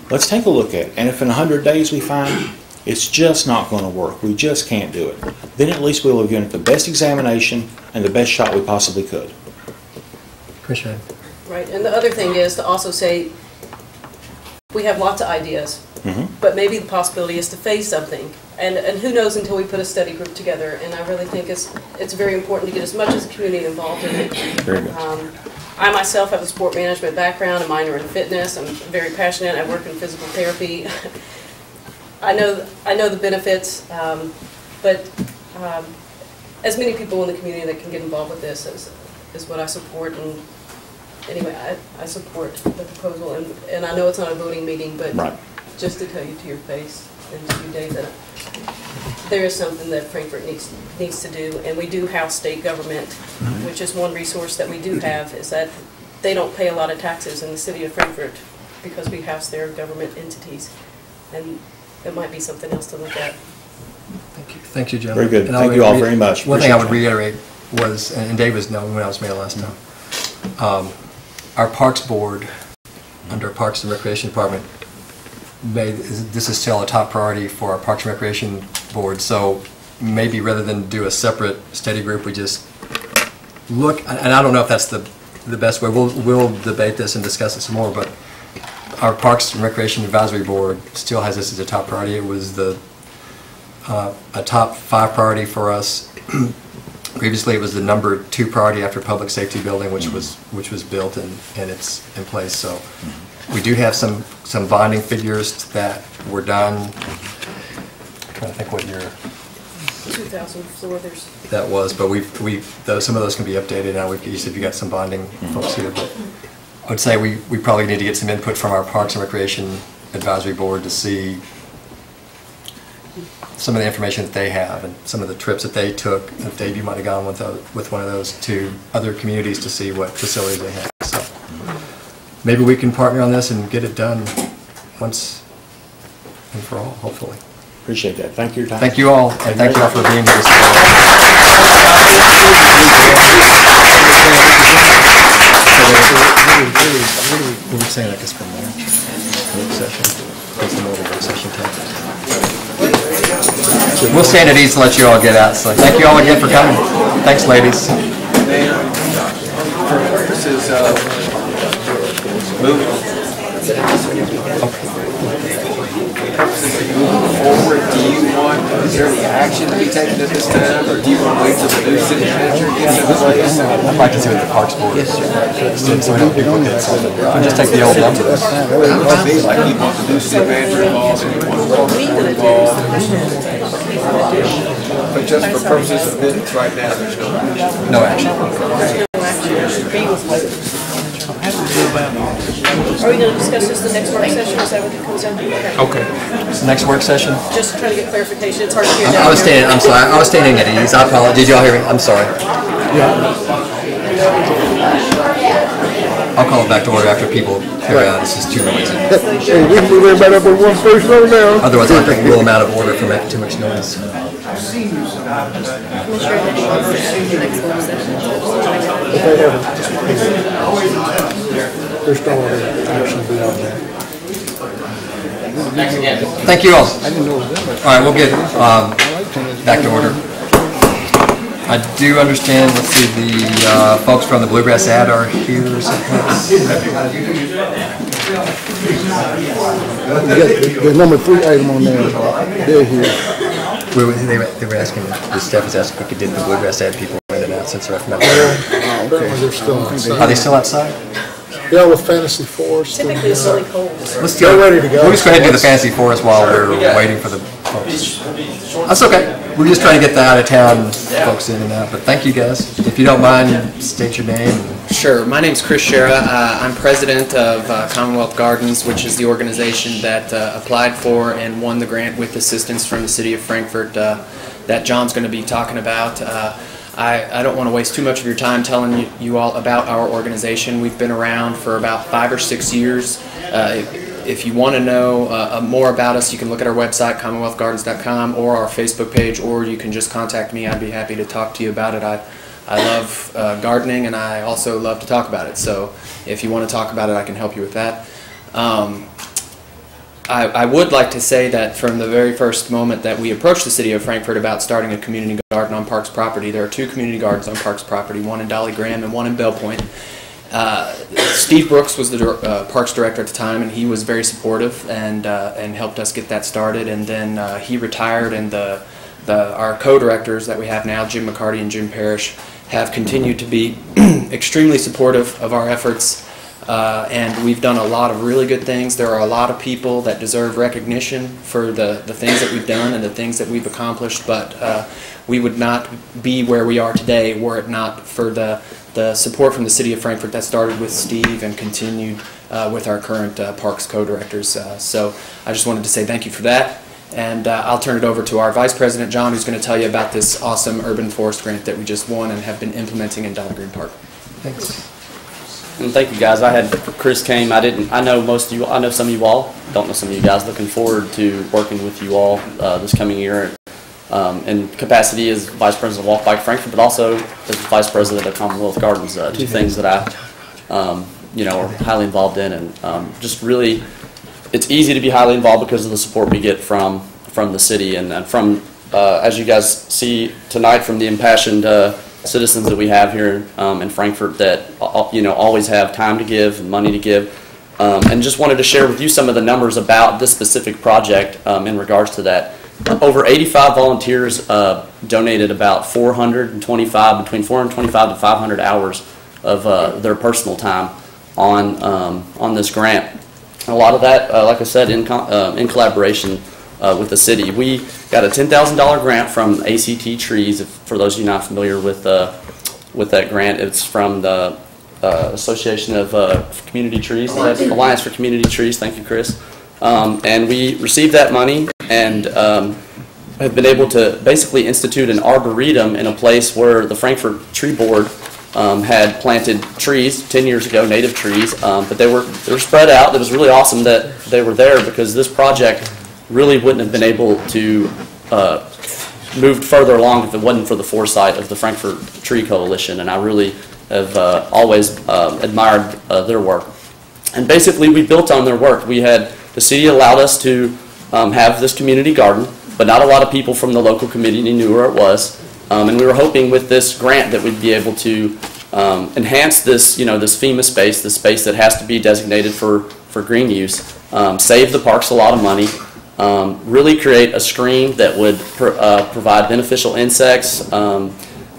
Let's take a look at it. And if in 100 days we find it's just not going to work, we just can't do it, then at least we'll have given it the best examination and the best shot we possibly could. Commissioner. Right, and the other thing is to also say, we have lots of ideas, but maybe the possibility is to phase something. And who knows until we put a study group together. And I really think it's very important to get as much as the community involved in it. Very good. I myself have a sport management background, a minor in fitness. I'm very passionate. I work in physical therapy. I know the benefits, but as many people in the community that can get involved with this is what I support. And anyway, I support the proposal, and I know it's not a voting meeting, but just to tell you to your face and to you, Dave, that there is something that Frankfort needs to do, and we do house state government, which is one resource that we do have, is that they don't pay a lot of taxes in the city of Frankfort because we house their government entities, and it might be something else to look at. Thank you. Thank you, gentlemen. Very good. Thank you all very much. One thing I would reiterate was, and Dave was knowing when I was mayor last time, our Parks Board, under Parks and Recreation Department, this is still a top priority for our Parks and Recreation Board. So maybe rather than do a separate study group, we just look, and I don't know if that's the best way. We'll debate this and discuss it some more, but our Parks and Recreation Advisory Board still has this as a top priority. It was a top 5 priority for us. Previously, it was the number 2 priority after public safety building, which was built and it's in place. So we do have some bonding figures that were done. I'm trying to think what year 2,000 floor there's. that was, but some of those can be updated now. You said you got some bonding folks here, but I would say we probably need to get some input from our Parks and Recreation Advisory Board to see some of the information that they have and some of the trips that they took. If Dave, you might have gone with one of those to other communities to see what facilities they have. So maybe we can partner on this and get it done once and for all, hopefully. Appreciate that. Thank you for your time. Thank you all, and thank you all for being here this morning. What were you saying, I guess, for March, work session? What's the more work session time? We'll stand at ease to let you all get out, so thank you all again for coming. Thanks, ladies. For purposes of moving forward, do you want, is there any action to be taken at this time, or do you want to wait till the new city manager gets into place? I'd like to see what the Parks Board is. So we don't duplicate something. Just take the old numbers. Like you want the new city manager involved, and you want the Parks Board involved. But just for purposes of minutes right now, there's no action. Are we going to discuss this the next work session? Is that what it comes down to? Okay. Next work session? Just trying to get clarification. It's hard to hear I was down here. standing, I'm sorry, I was standing at ease. I apologize. Did y'all hear me? I'm sorry. I'll call it back to order after people clear out. This is too noisy. Hey, we can move everybody up with one first row now. Otherwise, I think we'll rule them out of order for making too much noise. First all action be on that. Thank you all. All right, we'll get back to order. I do understand, let's see, the folks from the Bluegrass Ad are here. The number 3 item on there, they're here. They were asking, the staff was asking if we could get the Bluegrass Ad people in and out since they're from out there. Oh, okay. They're still outside. Are they still outside? Yeah, with Fantasy Forest. Typically it's really cold. Let's go. Ready to go. We'll just go ahead and do the Fantasy Forest while we're waiting for the folks. That's okay. We're just trying to get the out-of-town folks in and out. But thank you, guys. If you don't mind, state your name. Sure. My name's Chris Shera. I'm president of Commonwealth Gardens, which is the organization that applied for and won the grant with assistance from the city of Frankfort that John's going to be talking about. I don't want to waste too much of your time telling you all about our organization. We've been around for about 5 or 6 years. If you want to know more about us, you can look at our website, commonwealthgardens.com, or our Facebook page, or you can just contact me. I'd be happy to talk to you about it. I love gardening, and I also love to talk about it. So if you want to talk about it, I can help you with that. I would like to say that from the very first moment that we approached the city of Frankfort about starting a community garden on Parks property, there are 2 community gardens on Parks property, one in Dolly Graham and one in Bell Point. Steve Brooks was the Parks director at the time, and he was very supportive and helped us get that started. And then he retired, and our co-directors that we have now, Jim McCarty and Jim Parrish, have continued to be extremely supportive of our efforts. And we've done a lot of really good things. There are a lot of people that deserve recognition for the things that we've done and the things that we've accomplished, but we would not be where we are today were it not for the support from the city of Frankfort that started with Steve and continued with our current Parks co-directors. So I just wanted to say thank you for that. And I'll turn it over to our Vice President, John, who's going to tell you about this awesome urban forest grant that we just won and have been implementing in Dollar Green Park. Thanks. And thank you, guys. Chris came. I know most of you. I know some of you all. Don't know some of you guys. Looking forward to working with you all this coming year, in capacity as Vice President of Walk Bike Frankfort, but also as Vice President of Commonwealth Gardens. 2 things that I, are highly involved in, and just really, it's easy to be highly involved because of the support we get from the city and from, as you guys see tonight, from the impassioned citizens that we have here in Frankfort that always have time to give and money to give, and just wanted to share with you some of the numbers about this specific project in regards to that. Over 85 volunteers donated about between 425 to 500 hours of their personal time on this grant. A lot of that, like I said, in collaboration with the city. We got a $10,000 grant from ACT Trees. For those of you not familiar with that grant, it's from the Association of Community Trees, Alliance for Community Trees. Thank you, Chris. And we received that money and have been able to basically institute an arboretum in a place where the Frankfort Tree Board had planted trees 10 years ago, native trees, but they were spread out. It was really awesome that they were there because this project really wouldn't have been able to move further along if it wasn't for the foresight of the Frankfort Tree Coalition, and I really have always admired their work. And basically, we built on their work. The city allowed us to have this community garden, but not a lot of people from the local community knew where it was. And we were hoping with this grant that we'd be able to enhance this, this FEMA space, the space that has to be designated for green use, save the parks a lot of money, really create a screen that would provide beneficial insects,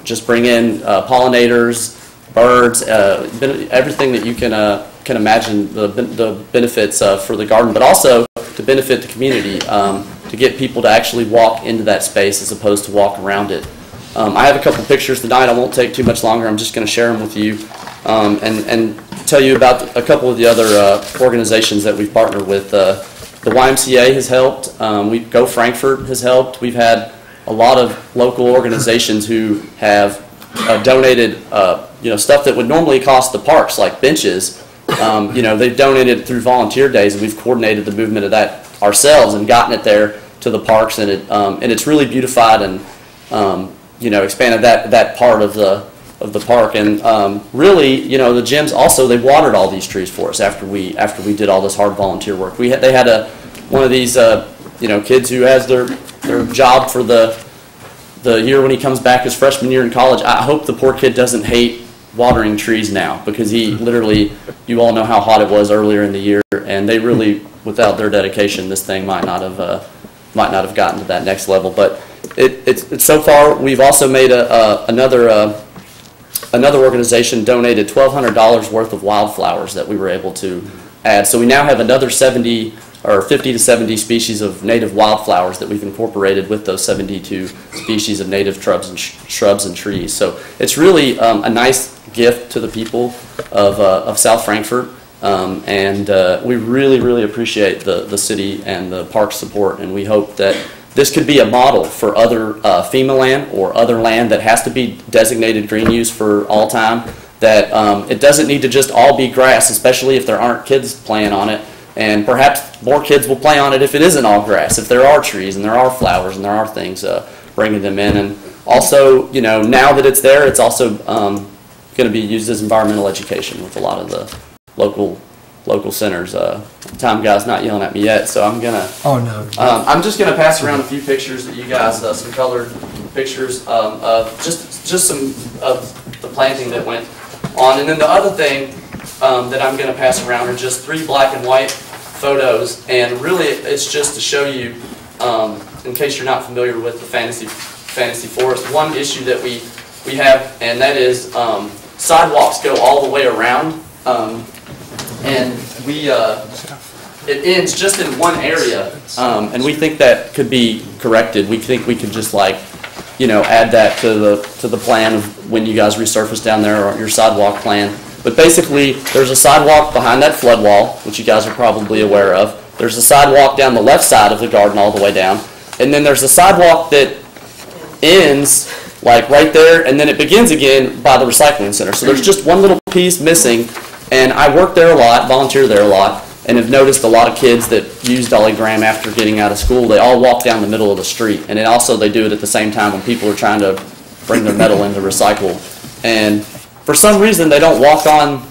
just bring in pollinators, birds, everything that you can imagine the benefits for the garden, but also to benefit the community, to get people to actually walk into that space as opposed to walk around it. I have a couple pictures tonight. I won't take too much longer. I'm just going to share them with you and tell you about a couple of the other organizations that we've partnered with. The YMCA has helped. Go Frankfort has helped. We've had a lot of local organizations who have donated stuff that would normally cost the parks, like benches. They've donated through volunteer days, and we've coordinated the movement of that ourselves and gotten it there to the parks, and it's really beautified and expanded that part of the park. And really, the gyms also, they watered all these trees for us after we did all this hard volunteer work. They had one of these kids who has their job for the year when he comes back his freshman year in college. I hope the poor kid doesn't hate watering trees now, because he literally, you all know how hot it was earlier in the year, and they really, without their dedication, this thing might not have gotten to that next level. But it's so far, we've also made another organization donated $1,200 worth of wildflowers that we were able to add. So we now have another 50 to 70 species of native wildflowers that we've incorporated with those 72 species of native shrubs and trees. So it's really a nice gift to the people of South Frankfort, and we really, really appreciate the city and the park support, and we hope that this could be a model for other FEMA land or other land that has to be designated green use for all time, that it doesn't need to just all be grass, especially if there aren't kids playing on it. And perhaps more kids will play on it if it isn't all grass, if there are trees and there are flowers and there are things bringing them in. And also, now that it's there, it's also going to be used as environmental education with a lot of the local centers. Tom guy's not yelling at me yet, so I'm gonna. Oh no. I'm just gonna pass around a few pictures that you guys, some colored pictures of just some of the planting that went on, and then the other thing that I'm gonna pass around are just 3 black and white photos, and really it's just to show you, in case you're not familiar with the Fantasy Forest, one issue that we have, and that is sidewalks go all the way around. And it ends just in one area, and we think that could be corrected. We think we could just add that to the plan of when you guys resurface down there, or your sidewalk plan. But basically, there's a sidewalk behind that flood wall, which you guys are probably aware of. There's a sidewalk down the left side of the garden all the way down, and then there's a sidewalk that ends right there, and then it begins again by the recycling center. So there's just one little piece missing. And I work there a lot, volunteer there a lot, and have noticed a lot of kids that use Dolly Graham after getting out of school, they all walk down the middle of the street. And then also they do it at the same time when people are trying to bring their metal in to recycle. And for some reason they don't walk on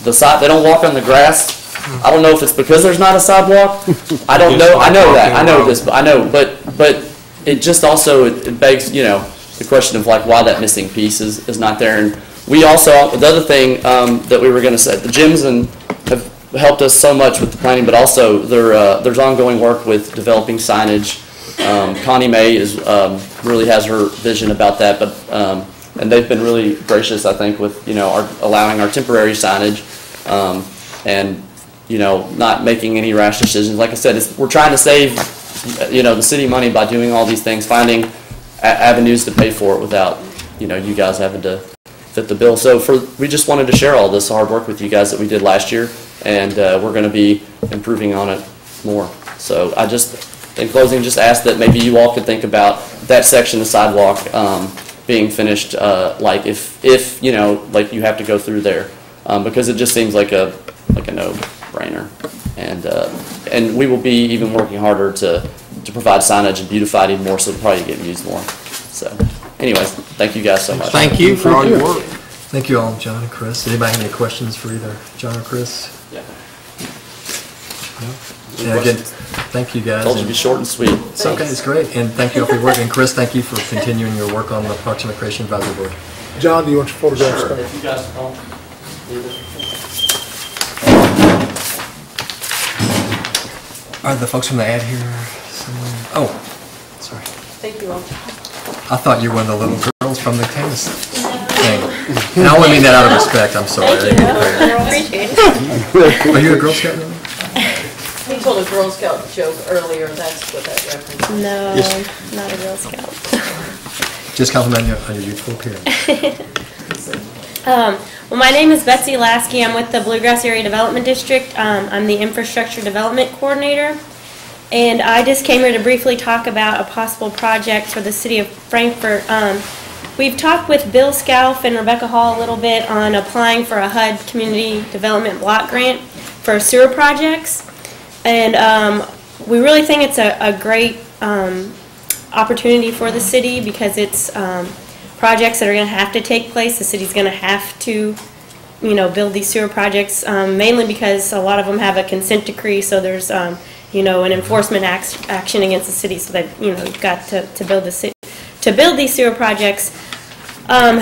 the side, they don't walk on the grass. I don't know if it's because there's not a sidewalk. I don't know. I know that. I know this, but it just also it begs, the question of why that missing piece is not there. And we also, the other thing that we were going to say, the gyms have helped us so much with the planning, but also there's ongoing work with developing signage. Connie May really has her vision about that, but and they've been really gracious, I think, with allowing our temporary signage and not making any rash decisions. Like I said, we're trying to save the city money by doing all these things, finding avenues to pay for it without you guys having to fit the bill. So we just wanted to share all this hard work with you guys that we did last year, and we're going to be improving on it more. So I just, in closing, just ask that maybe you all could think about that section of sidewalk being finished, like if you know, like you have to go through there, because it just seems like a no-brainer, and we will be even working harder to provide signage and beautify it even more, so it'll probably get used more. So, anyways, thank you guys so much. Thank you for all your work. Thank you all, John and Chris. Did anybody have any questions for either John or Chris? Yeah. No? And again, thank you guys. Told you to be short and sweet. It's okay, it's great. And thank you all for your work. And Chris, thank you for continuing your work on the Parks and Recreation Advisory Board. John, do you want your photographs? Sure. If you guys don't. Are the folks from the ad here somewhere? Oh, sorry. Thank you all. I thought you were one of the little girls from the tennis thing. And I only mean that out of respect, I'm sorry. Thank you. I appreciate it. Are you a Girl Scout now? He told a Girl Scout joke earlier, that's what that reference is. No, Yes. not a Girl Scout. Just compliment you on your youthful appearance. Well, my name is Betsy Lasky. I'm with the Bluegrass Area Development District. I'm the Infrastructure Development Coordinator. And I just came here to briefly talk about a possible project for the city of Frankfort. We've talked with Bill Scalf and Rebecca Hall a little bit on applying for a HUD Community Development Block Grant for sewer projects. And we really think it's a great opportunity for the city because it's projects that are going to have to take place. The city's going to have to, build these sewer projects, mainly because a lot of them have a consent decree, so there's, an enforcement action against the city, so that, you've got to build these sewer projects.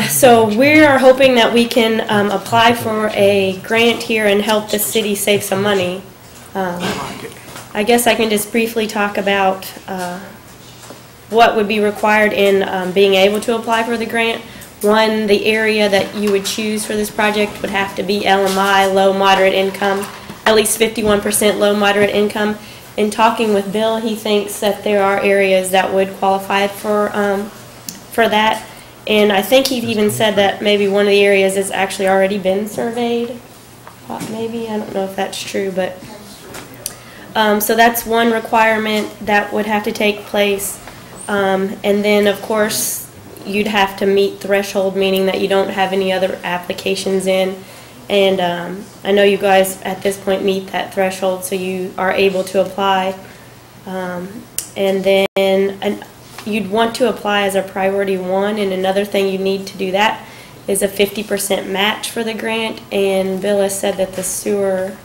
So we are hoping that we can apply for a grant here and help the city save some money. I guess I can just briefly talk about what would be required in being able to apply for the grant. One, the area that you would choose for this project would have to be LMI, low moderate income, at least 51% low moderate income. In talking with Bill, he thinks that there are areas that would qualify for that. And I think he even said that maybe one of the areas has actually already been surveyed. Maybe, I don't know if that's true, but so that's one requirement that would have to take place. And then, of course, you'd have to meet threshold, meaning that you don't have any other applications in. And I know you guys at this point meet that threshold, so you are able to apply. And then you'd want to apply as a priority one, and another thing you need to do that is a 50% match for the grant. And Bill has said that the sewer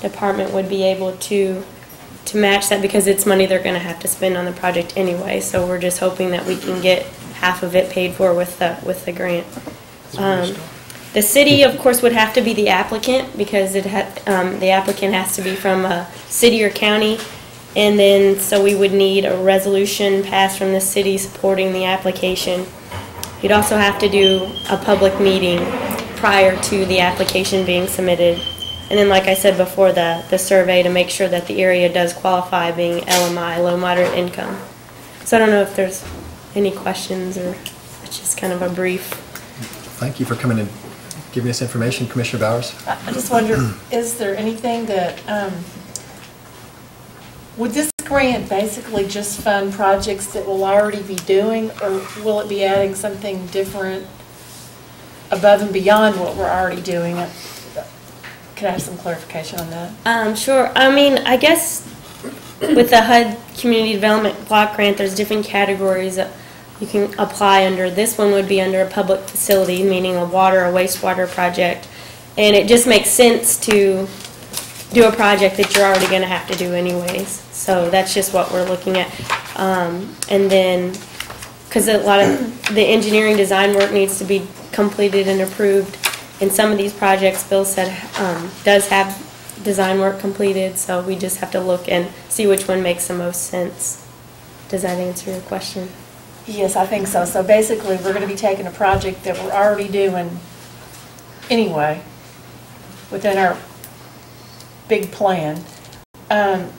department would be able to match that because it's money they're going to have to spend on the project anyway. So we're just hoping that we can get half of it paid for with the grant. The city, of course, would have to be the applicant because the applicant has to be from a city or county, and then so we would need a resolution passed from the city supporting the application. You'd also have to do a public meeting prior to the application being submitted. And then, like I said before, the survey to make sure that the area does qualify, being LMI, low moderate income. So I don't know if there's any questions, or it's just kind of a brief. Thank you for coming and giving us information, Commissioner Bowers. I just wonder, is there anything that, would this grant basically just fund projects that we'll already be doing, or will it be adding something different above and beyond what we're already doing? Could I have some clarification on that? Sure. I mean, I guess with the HUD Community Development Block Grant, there's different categories that you can apply under. This one would be under a public facility, meaning a water or wastewater project. And it just makes sense to do a project that you're already going to have to do anyways. So that's just what we're looking at. And then, because a lot of the engineering design work needs to be completed and approved. In some of these projects, Bill said, does have design work completed, so we just have to look and see which one makes the most sense. Does that answer your question? Yes, I think so. So basically, we're going to be taking a project that we're already doing anyway within our big plan, and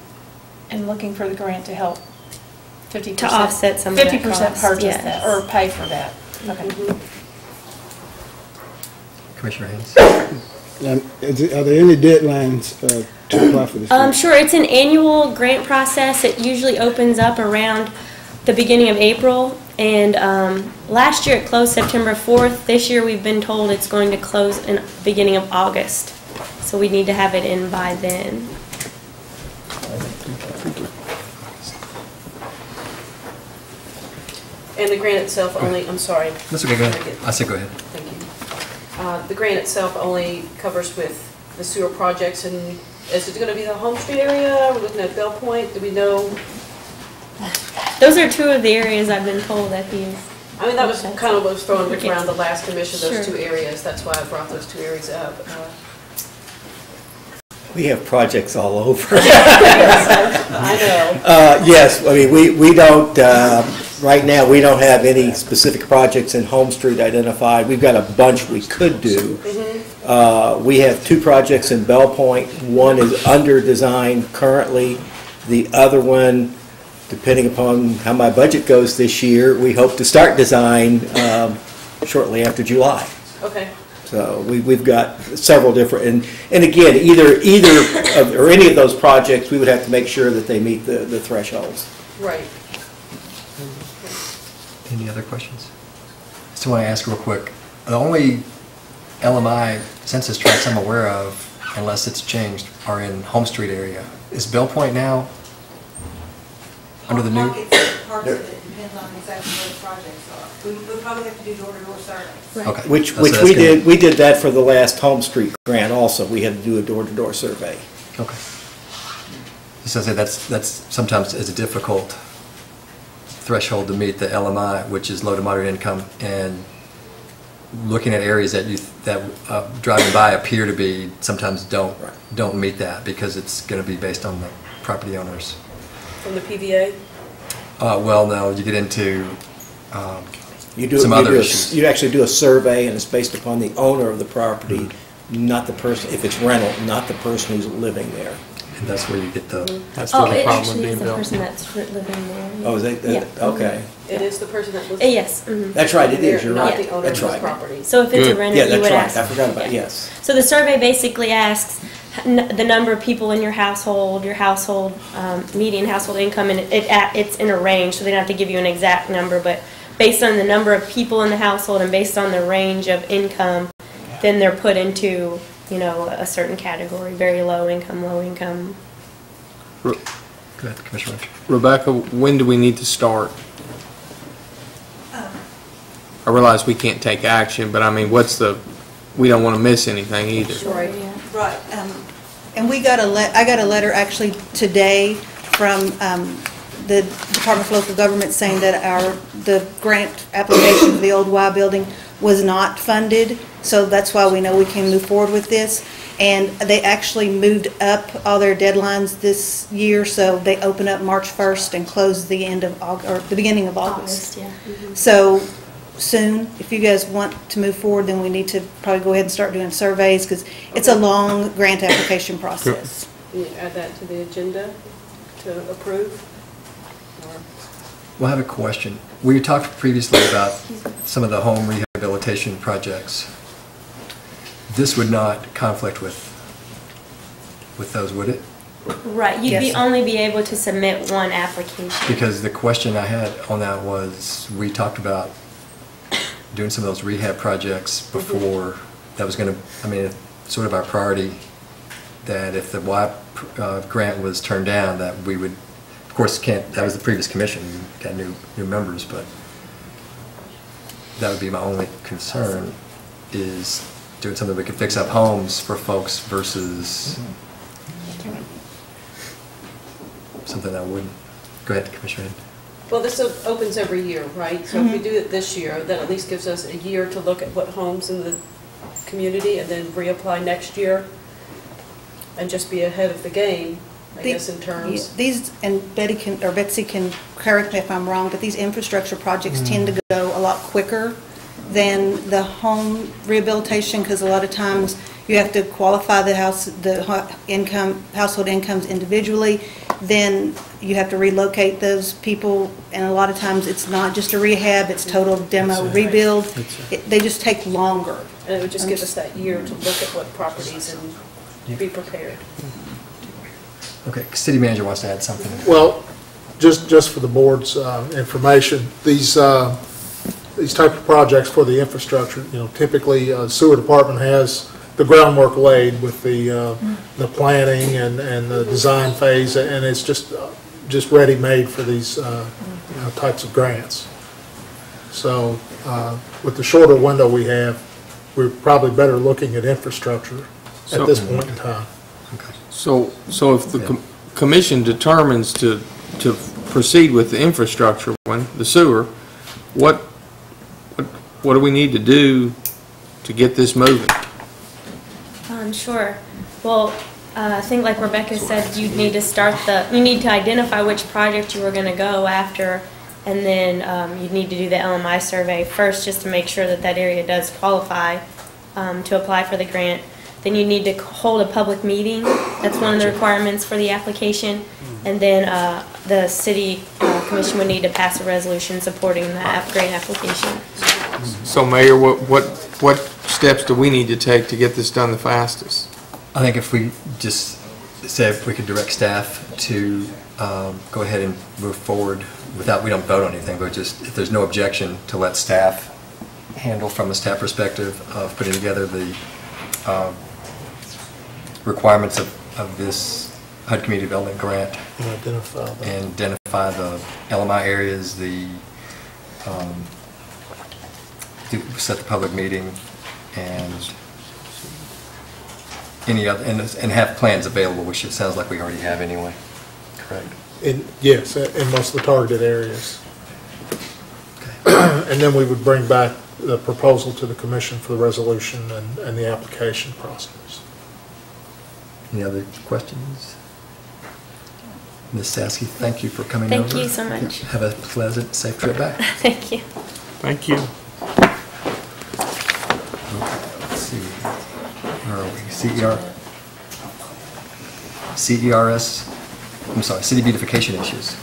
looking for the grant to help 50%. To offset some of that 50% cost, purchase yes. that, or pay for that. Okay. Commissioner Haynes. Are there any deadlines to apply for this? Sure. It's an annual grant process. It usually opens up around the beginning of April, And last year it closed September 4th. This year we've been told it's going to close in the beginning of August. So we need to have it in by then. And the grant itself only, I'm sorry. That's okay, go ahead. I said go ahead. Thank you. The grant itself only covers with the sewer projects, and is it going to be the Home Street area? We're looking at Bell Point. Do we know? Those are two of the areas I've been told that these. I mean, that was kind of what was thrown around the last commission, those Sure. two areas. That's why I brought those two areas up. We have projects all over. I know. Yes, I mean, we don't, right now, we don't have any specific projects in Home Street identified. We've got a bunch we could do. We have two projects in Bell Point. One is under design currently. The other one, depending upon how my budget goes this year, we hope to start design shortly after July. Okay. So we've got several different, and again, either of, or any of those projects, we would have to make sure that they meet the thresholds. Right. Any other questions? Just want to ask real quick. The only LMI census tracts I'm aware of, unless it's changed, are in Home Street area. Is Bell Point now under the new? Parts of it depends on exactly where the projects are. We'll probably have to do door-to-door surveys. Okay. Which we did that for the last Home Street grant also. We had to do a door-to-door survey. Okay. So I say that's sometimes is a difficult threshold to meet, the LMI, which is low to moderate income, and looking at areas that driving by appear to be sometimes don't meet that because it's going to be based on the property owners. From the PVA? Well, no, you get into some other issues. You actually do a survey, and it's based upon the owner of the property, not the person, if it's rental, not the person who's living there. And that's where you get the... That's where the problem being built. It's the person that's living there. Oh, is it? Yeah. Okay. It is the person that lives Yes. That's right, it is, you're not right. the owner That's of the right. property. So if it's a rental, yeah, you would that's right. ask. I forgot about it, yes. So the survey basically asks the number of people in your household median household income, and it's in a range, so they don't have to give you an exact number, but based on the number of people in the household and based on the range of income, then they're put into, a certain category, very low income, low income. Go ahead, Commissioner. Rebecca, when do we need to start? I realize we can't take action, but I mean, we don't want to miss anything either. Right. Right. And I got a letter actually today from the Department of Local Government saying that the grant application for the old Y building was not funded, so that's why we know we can move forward with this. And they actually moved up all their deadlines this year, so they open up March 1st and close the end of August, or the beginning of August. Yeah. So soon, if you guys want to move forward, then we need to probably go ahead and start doing surveys, because it's a long grant application process. Can you add that to the agenda to approve? Well, I have a question. We talked previously about some of the home rehabilitation projects. This would not conflict with those, would it? Right. You'd Yes. only be able to submit one application. Because the question I had on that was, we talked about doing some of those rehab projects before. That was going to, sort of our priority, that if the Y grant was turned down, that we would, of course, that was the previous commission, we got new members, but that would be my only concern, is doing something we could fix up homes for folks versus something that wouldn't. Go ahead, Commissioner. Well, this opens every year, right? So if we do it this year, that at least gives us a year to look at what homes in the community and then reapply next year and just be ahead of the game, I guess, in terms. These, and Betsy can correct me if I'm wrong, but these infrastructure projects tend to go a lot quicker than the home rehabilitation, because a lot of times you have to qualify the household incomes individually, then you have to relocate those people, and a lot of times it's not just a rehab, it's total demo rebuild. They just take longer. And it would just give us that year to look at what properties and be prepared. Okay, City Manager wants to add something. Well, just for the board's information, these type of projects for the infrastructure, typically sewer department has the groundwork laid with the planning and the design phase, and it's just ready-made for these types of grants. So with the shorter window we have, we're probably better looking at infrastructure at this point in time. Okay. So if the commission determines to proceed with the infrastructure one, the sewer, what do we need to do to get this moving? Sure. Well, I think like Rebecca said, you need to identify which project you were going to go after, and then you need to do the LMI survey first just to make sure that that area does qualify to apply for the grant. Then you need to hold a public meeting. That's one of the requirements for the application. And then the city commission would need to pass a resolution supporting the grant application. So Mayor, what steps do we need to take to get this done the fastest? I think if we just say if we could direct staff to go ahead and move forward we don't vote on anything, but just if there's no objection to let staff handle from a staff perspective of putting together the requirements of this HUD Community Development Grant and identify the LMI areas, set the public meeting, and any other, and have plans available, which it sounds like we already have anyway. Correct. Yes, in most of the targeted areas. Okay. And then we would bring back the proposal to the commission for the resolution and the application process. Any other questions? Ms. Sasky, thank you for coming over. Thank you so much. Have a pleasant, safe trip back. Thank you. Thank you. Let's see. Where are we? CERS, I'm sorry, city beautification issues.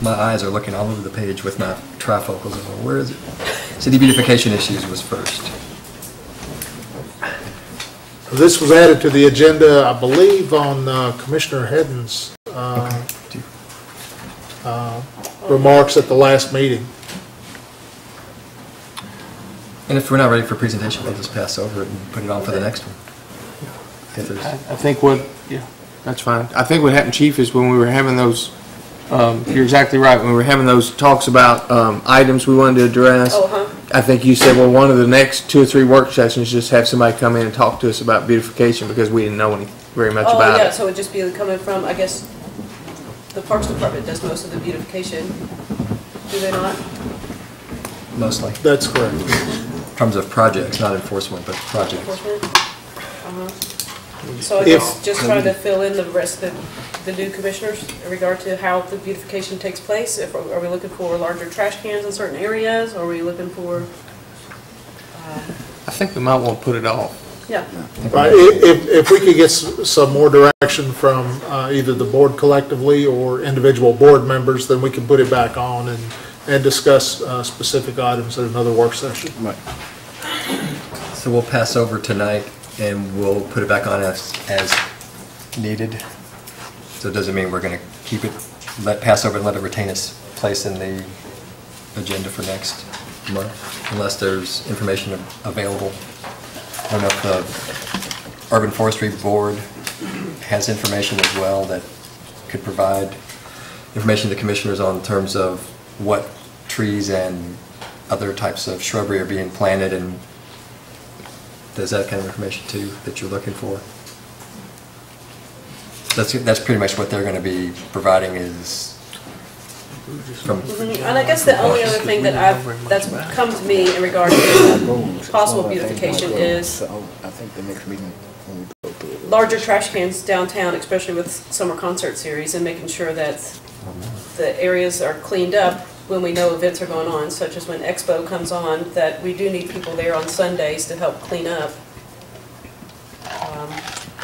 My eyes are looking all over the page with my trifocals. Where is it? City beautification issues was first. This was added to the agenda, I believe, on Commissioner Hedden's remarks at the last meeting. And if we're not ready for presentation, we'll just pass over it and put it on for the next one. I think that's fine. I think what happened, Chief, is when we were having those, you're exactly right, when we were having those talks about items we wanted to address, I think you said, well, one of the next 2 or 3 work sessions, just have somebody come in and talk to us about beautification because we didn't know very much about it. So it would just be coming from, I guess, the Parks Department does most of the beautification, do they not? Mostly. That's correct. In terms of projects, not enforcement, but projects. So I guess just trying to fill in the rest of the new commissioners in regard to how the beautification takes place. Are we looking for larger trash cans in certain areas? Or are we looking for? I think we might want to put it off. Yeah. If we could get some more direction from either the board collectively or individual board members, then we can put it back on and discuss specific items at another work session. Right. So we'll pass over tonight and we'll put it back on as needed. So it doesn't mean we're going to keep it, pass over and let it retain its place in the agenda for next month, unless there's information available. I don't know if the Urban Forestry Board has information as well that could provide information to the commissioners on terms of what trees and other types of shrubbery are being planted, and there's that kind of information too that you're looking for. That's pretty much what they're going to be providing is from. And I guess the only other thing that's come to me in regard to possible beautification is larger trash cans downtown, especially with summer concert series, and making sure that the areas are cleaned up when we know events are going on, such as when Expo comes on, that we do need people there on Sundays to help clean up.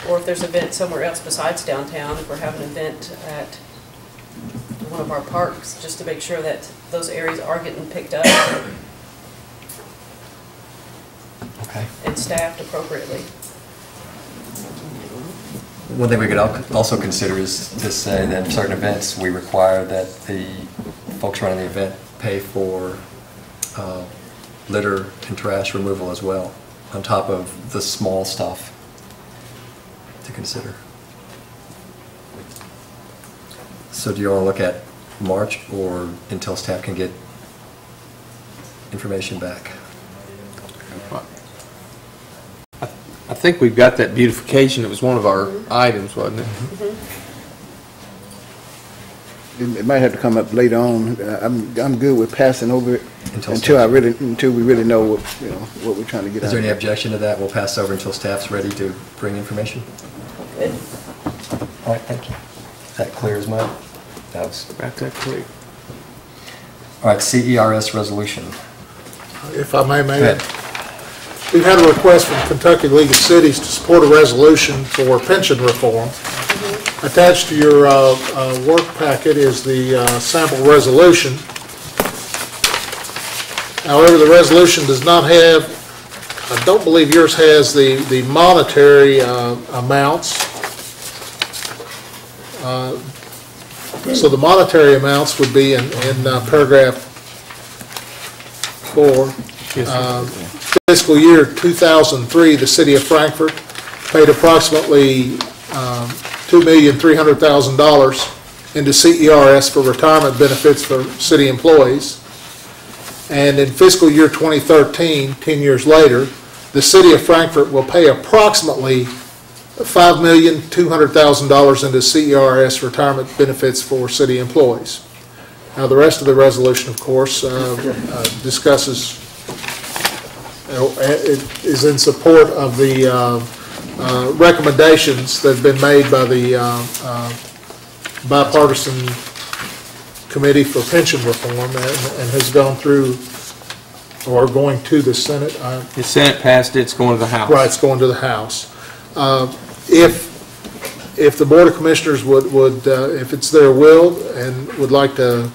Or if there's an event somewhere else besides downtown, if we're having an event at one of our parks, just to make sure that those areas are getting picked up and staffed appropriately. One thing we could also consider is to say that for certain events, we require that the folks running the event pay for litter and trash removal as well, on top of the small stuff to consider. So do you want to look at March or until staff can get information back? I think we've got that beautification. It was one of our items, wasn't it? It might have to come up later on. I'm good with passing over it until we really know what we're trying to get out. Is there any objection to that? We'll pass over until staff's ready to bring information. Good. All right, thank you. Is that clear as mud? That was about that clear. All right, CERS resolution. If I may, Mayor. Go ahead. We've had a request from Kentucky League of Cities to support a resolution for pension reform. Attached to your work packet is the sample resolution. However, the resolution does not have, I don't believe yours has the monetary amounts. So the monetary amounts would be in paragraph 4. Fiscal year 2003, the city of Frankfort paid approximately $2,300,000 into CERS for retirement benefits for city employees. And in fiscal year 2013, 10 years later, the city of Frankfort will pay approximately $5,200,000 into CERS retirement benefits for city employees. Now, the rest of the resolution, of course, discusses, it is in support of the recommendations that have been made by the bipartisan committee for pension reform and has gone through, or going to the Senate. The Senate passed it, it's going to the House. Right, it's going to the House. If the Board of Commissioners would if it's their will and would like to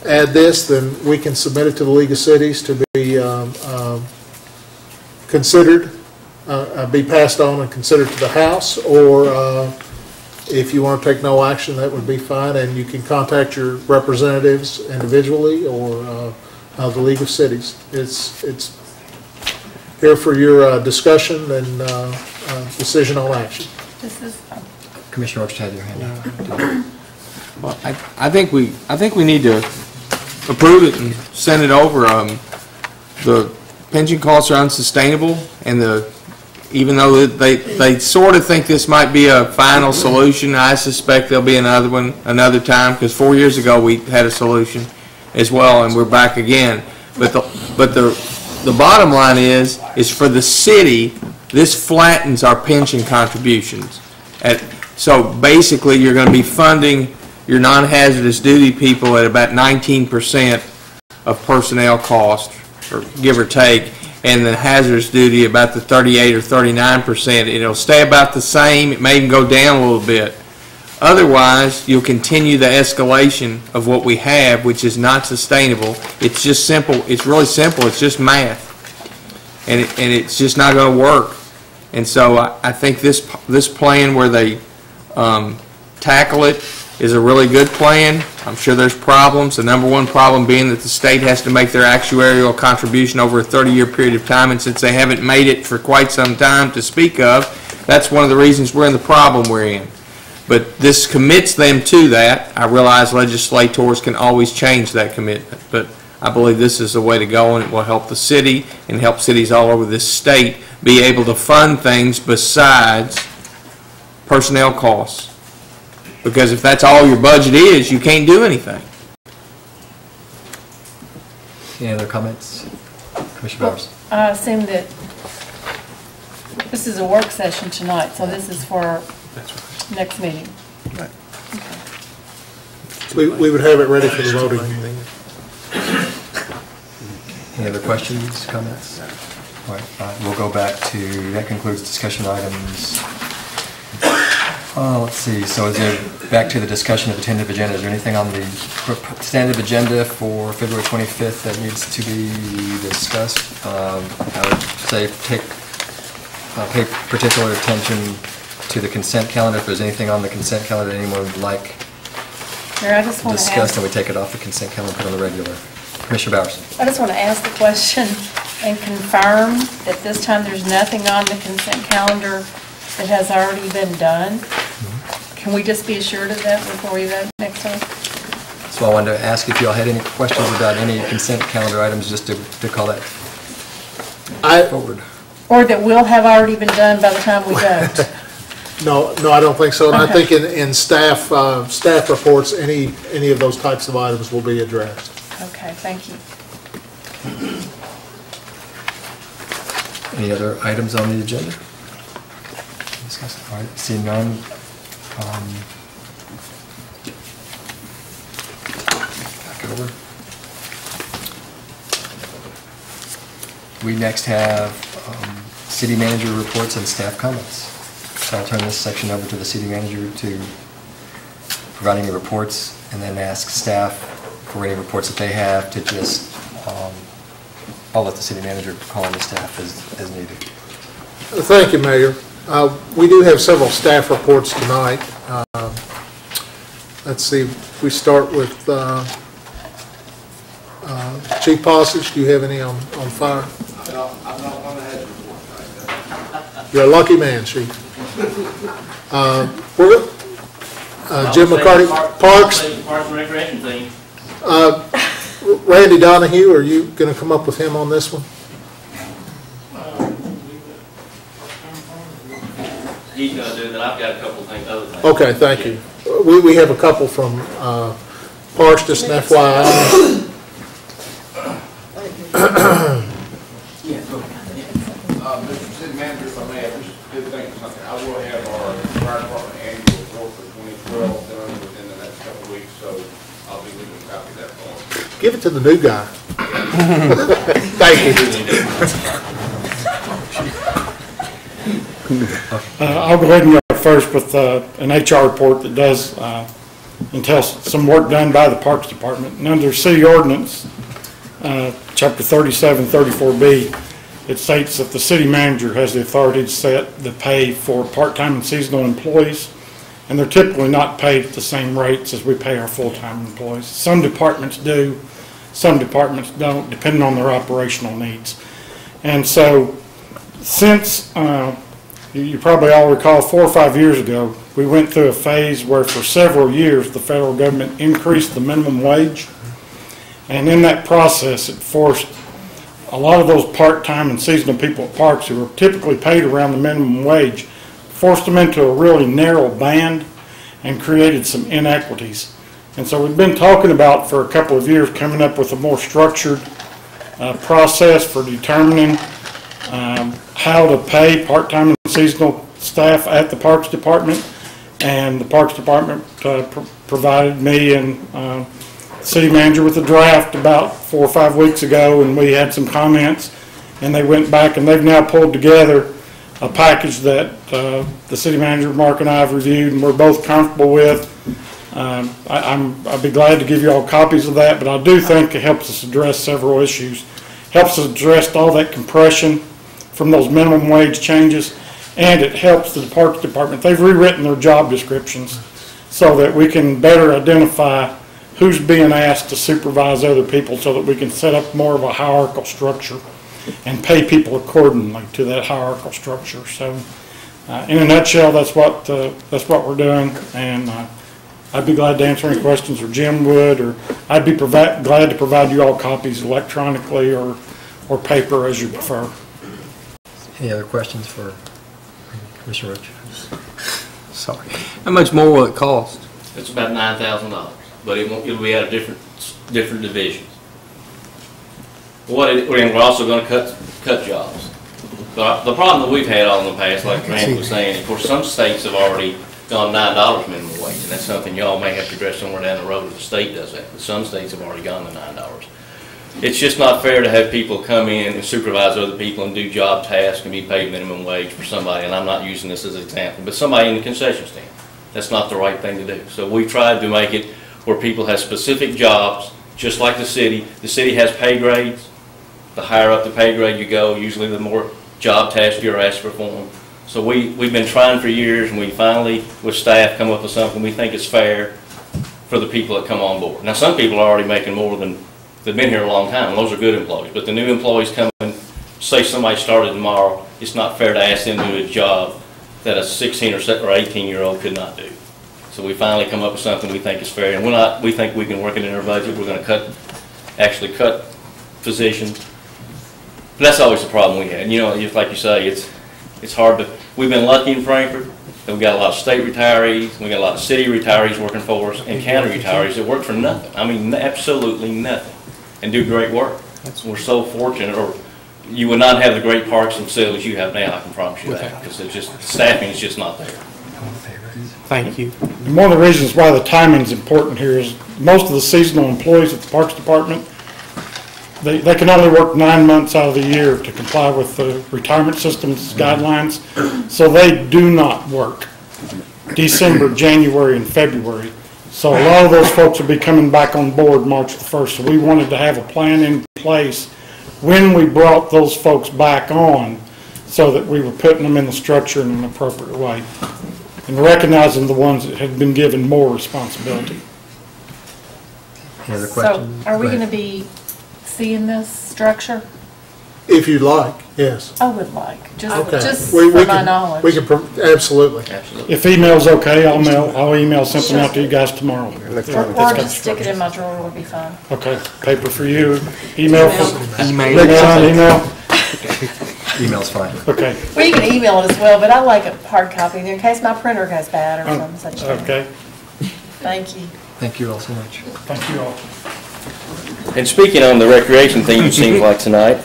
add this, then we can submit it to the League of Cities to be considered, be passed on and considered to the House, or if you want to take no action, that would be fine, and you can contact your representatives individually or the League of Cities. It's here for your discussion and decision on action. Commissioner Roach had your hand up. Well, I think we need to approve it and send it over. The pension costs are unsustainable, and even though they sort of think this might be a final solution, I suspect there'll be another one another time, because 4 years ago we had a solution as well, and we're back again. But the bottom line is for the city, this flattens our pension contributions. So basically, you're going to be funding your non-hazardous duty people at about 19% of personnel cost, or give or take, and the hazardous duty about the 38 or 39%. It'll stay about the same. It may even go down a little bit. Otherwise, you'll continue the escalation of what we have, which is not sustainable. It's just simple. It's really simple. It's just math, and it's just not going to work. And so I think this plan where they tackle it is a really good plan. I'm sure there's problems. The number one problem being that the state has to make their actuarial contribution over a 30-year period of time, and since they haven't made it for quite some time to speak of, that's one of the reasons we're in the problem we're in. But this commits them to that. I realize legislators can always change that commitment, but I believe this is the way to go, and it will help the city and help cities all over this state be able to fund things besides personnel costs. Because if that's all your budget is, you can't do anything. Any other comments? Commissioner Bowers? I assume that this is a work session tonight, so this is for our next meeting. Right. We would have it ready for the voting. Any other questions, comments? All right, we'll go back to, that concludes discussion items. Let's see, so is there, back to the discussion of the tentative agenda, is there anything on the tentative agenda for February 25th that needs to be discussed? I would say pay particular attention to the consent calendar. If there's anything on the consent calendar that anyone would like Mayor, I just want to discussed, ask, and we take it off the consent calendar and put it on the regular. Commissioner Bowerson. I just want to ask the question and confirm that this time there's nothing on the consent calendar that has already been done. Can we just be assured of that before we vote next time? So I wanted to ask if you all had any questions about any consent calendar items, just to call that forward. Or that will have already been done by the time we vote? No, I don't think so. And I Okay. think in staff reports, any of those types of items will be addressed. Okay, thank you. Any other items on the agenda? Discuss. All right, seeing none. Back over. We next have city manager reports and staff comments. So I'll turn this section over to the city manager to provide any reports, and then ask staff for any reports that they have to just, I'll let the city manager call on the staff as needed. Thank you, Mayor. We do have several staff reports tonight. Let's see, we start with Chief Passage. Do you have any on fire? I'm not one that has a report right now. You're a lucky man, Chief. Jim McCarty, Parks. Parks and Recreation thing. Randy Donahue, are you going to come up with him on this one? He's going to do that. I've got a couple of things, other things. Okay, thank you. We have a couple from Parks, just an FYI. Mr. City Manager, if I may, I just did think of something. I will have our fire department annual report for 2012 done within the next couple of weeks, so I'll be leaving a copy of that for you. Give it to the new guy. Thank you. I'll go ahead and go first with an HR report that does entails some work done by the Parks Department. And under City Ordinance, Chapter 3734B, it states that the city manager has the authority to set the pay for part-time and seasonal employees, and they're typically not paid at the same rates as we pay our full-time employees. Some departments do, some departments don't, depending on their operational needs. And so, since you probably all recall 4 or 5 years ago, we went through a phase where for several years the federal government increased the minimum wage, and in that process it forced a lot of those part-time and seasonal people at parks who were typically paid around the minimum wage, forced them into a really narrow band and created some inequities. And so we've been talking about for a couple of years coming up with a more structured process for determining how to pay part-time and seasonal staff at the Parks Department. And the Parks Department provided me and city manager with a draft about 4 or 5 weeks ago, and we had some comments, and they went back and they've now pulled together a package that the city manager, Mark, and I have reviewed and we're both comfortable with. I'd be glad to give you all copies of that, but I do think it helps us address several issues. Helps us address all that compression from those minimum wage changes, and it helps the Parks Department. They've rewritten their job descriptions so that we can better identify who's being asked to supervise other people, so that we can set up more of a hierarchical structure and pay people accordingly to that hierarchical structure. So in a nutshell, that's what we're doing, and I'd be glad to answer any questions, or Jim would, or I'd be glad to provide you all copies electronically or paper, as you prefer. Any other questions for Commissioner Rich? Sorry. How much more will it cost? It's about $9,000, but it'll be out of different divisions. We're also going to cut jobs. But the problem that we've had all in the past, like Randy was saying, of course, some states have already gone $9 minimum wage, and that's something y'all may have to address somewhere down the road if the state does that. But some states have already gone to $9. It's just not fair to have people come in and supervise other people and do job tasks and be paid minimum wage for somebody, and I'm not using this as an example, but somebody in the concession stand. That's not the right thing to do. So we tried to make it where people have specific jobs, just like the city. The city has pay grades. The higher up the pay grade you go, usually the more job tasks you're asked to perform. So we've been trying for years, and we finally, with staff, come up with something we think is fair for the people that come on board. Now, some people are already making more than, they've been here a long time, those are good employees, but the new employees come in, say somebody started tomorrow, it's not fair to ask them to do a job that a 16 or 18-year-old could not do. So we finally come up with something we think is fair, and we think we can work it in our budget. We're going to actually cut positions. But that's always the problem we had. You know, just like you say, it's hard to, we've been lucky in Frankfort that we got a lot of state retirees, we got a lot of city retirees working for us, and county retirees that work for nothing. I mean, absolutely nothing, and do great work. We're so fortunate, or you would not have the great parks and facilities you have now, I can promise you that, because it's just, staffing is just not there. Thank you. And one of the reasons why the timing is important here is most of the seasonal employees at the Parks Department, they can only work 9 months out of the year to comply with the retirement system's guidelines, so they do not work December, January, and February. So a lot of those folks will be coming back on board March the 1st. So we wanted to have a plan in place when we brought those folks back on so that we were putting them in the structure in an appropriate way and recognizing the ones that had been given more responsibility. Any other questions? So are we going to be seeing this structure? If you'd like, yes. I would like, just We for my can- knowledge. We can, absolutely. If email's okay, I'll email something out to you guys tomorrow. Or just stick it in my drawer would be fine. Okay, paper for you, email for... Email. Next time, email? Email's fine. Okay. Well, you can email it as well, but I like a hard copy in case my printer goes bad or something such. Okay. Thank you. Thank you all so much. Thank you all. And speaking on the recreation thing, it seems like tonight,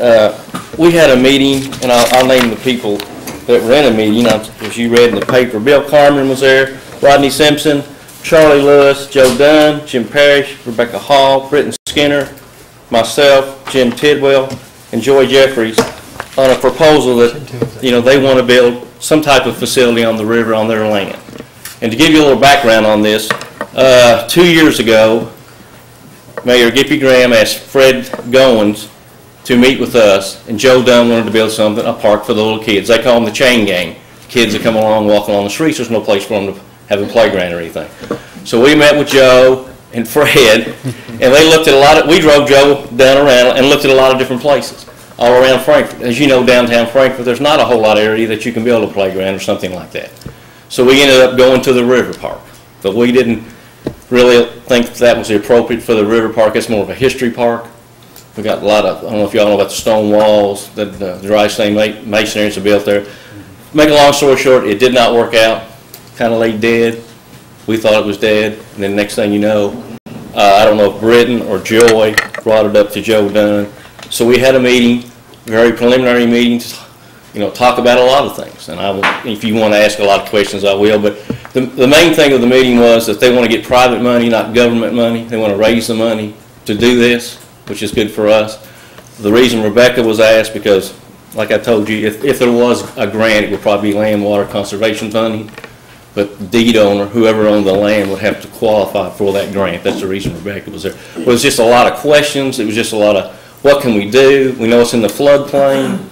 we had a meeting, and I'll name the people that were in the meeting, as you read in the paper. Bill Carmen was there, Rodney Simpson, Charlie Lewis, Joe Dunn, Jim Parrish, Rebecca Hall, Britton Skinner, myself, Jim Tidwell, and Joy Jeffries on a proposal that, they want to build some type of facility on the river on their land. And to give you a little background on this, 2 years ago, Mayor Gippy Graham asked Fred Goins to meet with us, and Joe Dunn wanted to build something, a park for the little kids. They call them the chain gang. Kids that come along, walking along the streets, there's no place for them to have a playground or anything. So we met with Joe and Fred, and they looked at we drove Joe down around and looked at a lot of different places all around Frankfort. As you know, downtown Frankfort, there's not a whole lot of area that you can build a playground or something like that. So we ended up going to the river park, but we didn't really think that was appropriate for the river park. It's more of a history park. We got a lot of, I don't know if y'all know about the stone walls that the dry stone masonry are built there. Make a long story short, it did not work out. Kind of lay dead. We thought it was dead, and then next thing you know, I don't know if Britton or Joy brought it up to Joe Dunn. So we had a meeting, very preliminary meeting, talk about a lot of things. And if you want to ask a lot of questions, I will. But the main thing of the meeting was that they want to get private money, not government money. They want to raise the money to do this, which is good for us. The reason Rebecca was asked, because, like I told you, if there was a grant, it would probably be land water conservation funding. But the deed owner, whoever owned the land, would have to qualify for that grant. That's the reason Rebecca was there. It was just a lot of questions. It was just a lot of, what can we do? We know it's in the floodplain.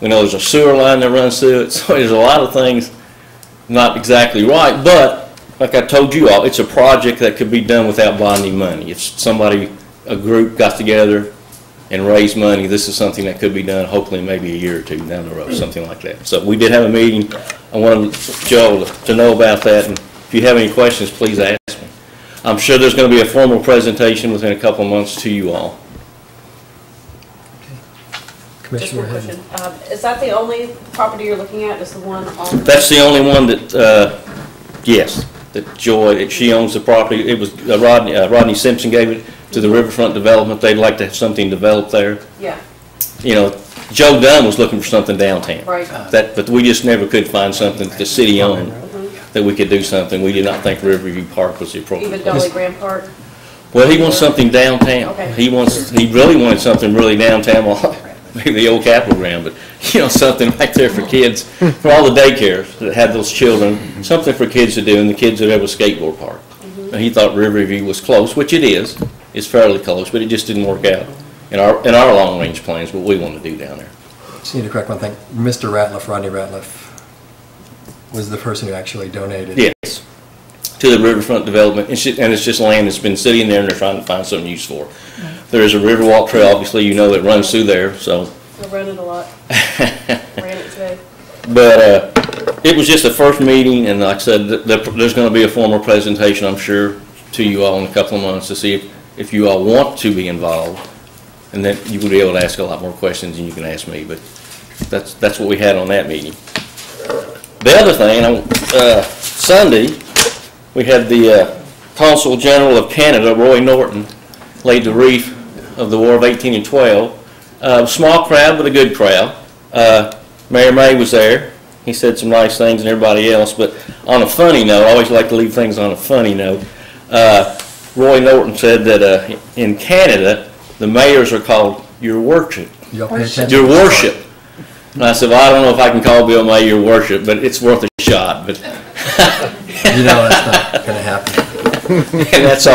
We know there's a sewer line that runs through it. So there's a lot of things not exactly right. But like I told you all, it's a project that could be done without bonding money. If a group got together and raised money, this is something that could be done hopefully maybe a year or two down the road, something like that. So we did have a meeting. I wanted Joe to know about that, and if you have any questions, please ask me. I'm sure there's going to be a formal presentation within a couple of months to you all. Just one question. Is that the only property you're looking at, is the one on? That's the only one that, yes, that Joy, that she owns the property. It was Rodney Simpson gave it to the Riverfront Development. They'd like to have something developed there. Yeah. Joe Dunn was looking for something downtown. Right. But we just never could find something that the city owned that we could do something. We did not think Riverview Park was the appropriate. Even Dolly Graham Park? Well, he wants something downtown. Okay. He really wanted something really downtown, maybe the old Capitol ground, but something back there for kids, for all the daycares that had those children, something for kids to do, and the kids that have a skateboard park. And he thought Riverview was close, which it is. It's fairly close, but it just didn't work out in our long-range plans, what we want to do down there. Just need to correct one thing. Mr. Ratliff, Rodney Ratliff, was the person who actually donated. Yes, to the riverfront development, and it's just land that's been sitting there and they're trying to find something use for. There is a Riverwalk trail, obviously, you know, that runs through there, so. I run it a lot. Ran it today. But it was just the first meeting, and like I said, there's going to be a formal presentation, I'm sure, to you all in a couple of months to see if you all want to be involved, and then you will be able to ask a lot more questions than you can ask me. But that's what we had on that meeting. The other thing, Sunday, we had the Consul General of Canada, Roy Norton, laid the wreath of the War of 1812. Small crowd, but a good crowd. Mayor May was there. He said some nice things and everybody else, but on a funny note, I always like to leave things on a funny note. Roy Norton said that in Canada, the mayors are called Your Worship. Your Worship. And I said, well, I don't know if I can call Bill May Your Worship, but it's worth a shot. But you know that's not going to happen. And that's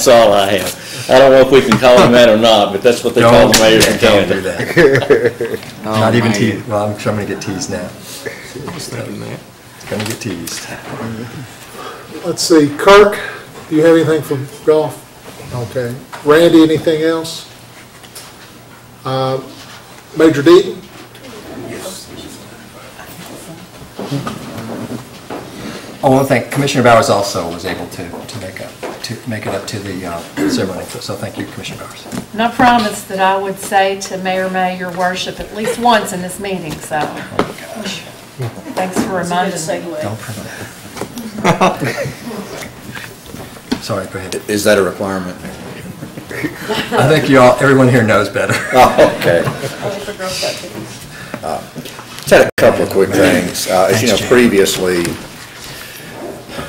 all I have. I don't know if we can call him that or not, but that's what they call the mayors in Canada. Don't do that. Not even teased. Well, I'm sure I'm going to get teased now. It's going to get teased. Let's see, Kirk, do you have anything from golf? Okay. Randy, anything else? Major Deaton? I want to thank Commissioner Bowers also was able to make it up to the ceremony. So thank you, Commissioner Bowers. And I promised that I would say to Mayor May, Your Worship, at least once in this meeting, so. Oh my gosh. Thanks for reminding me. Don't promote. Sorry, go ahead. Is that a requirement? I think everyone here knows better. Oh, okay. Just had a couple of quick things. As you know, previously,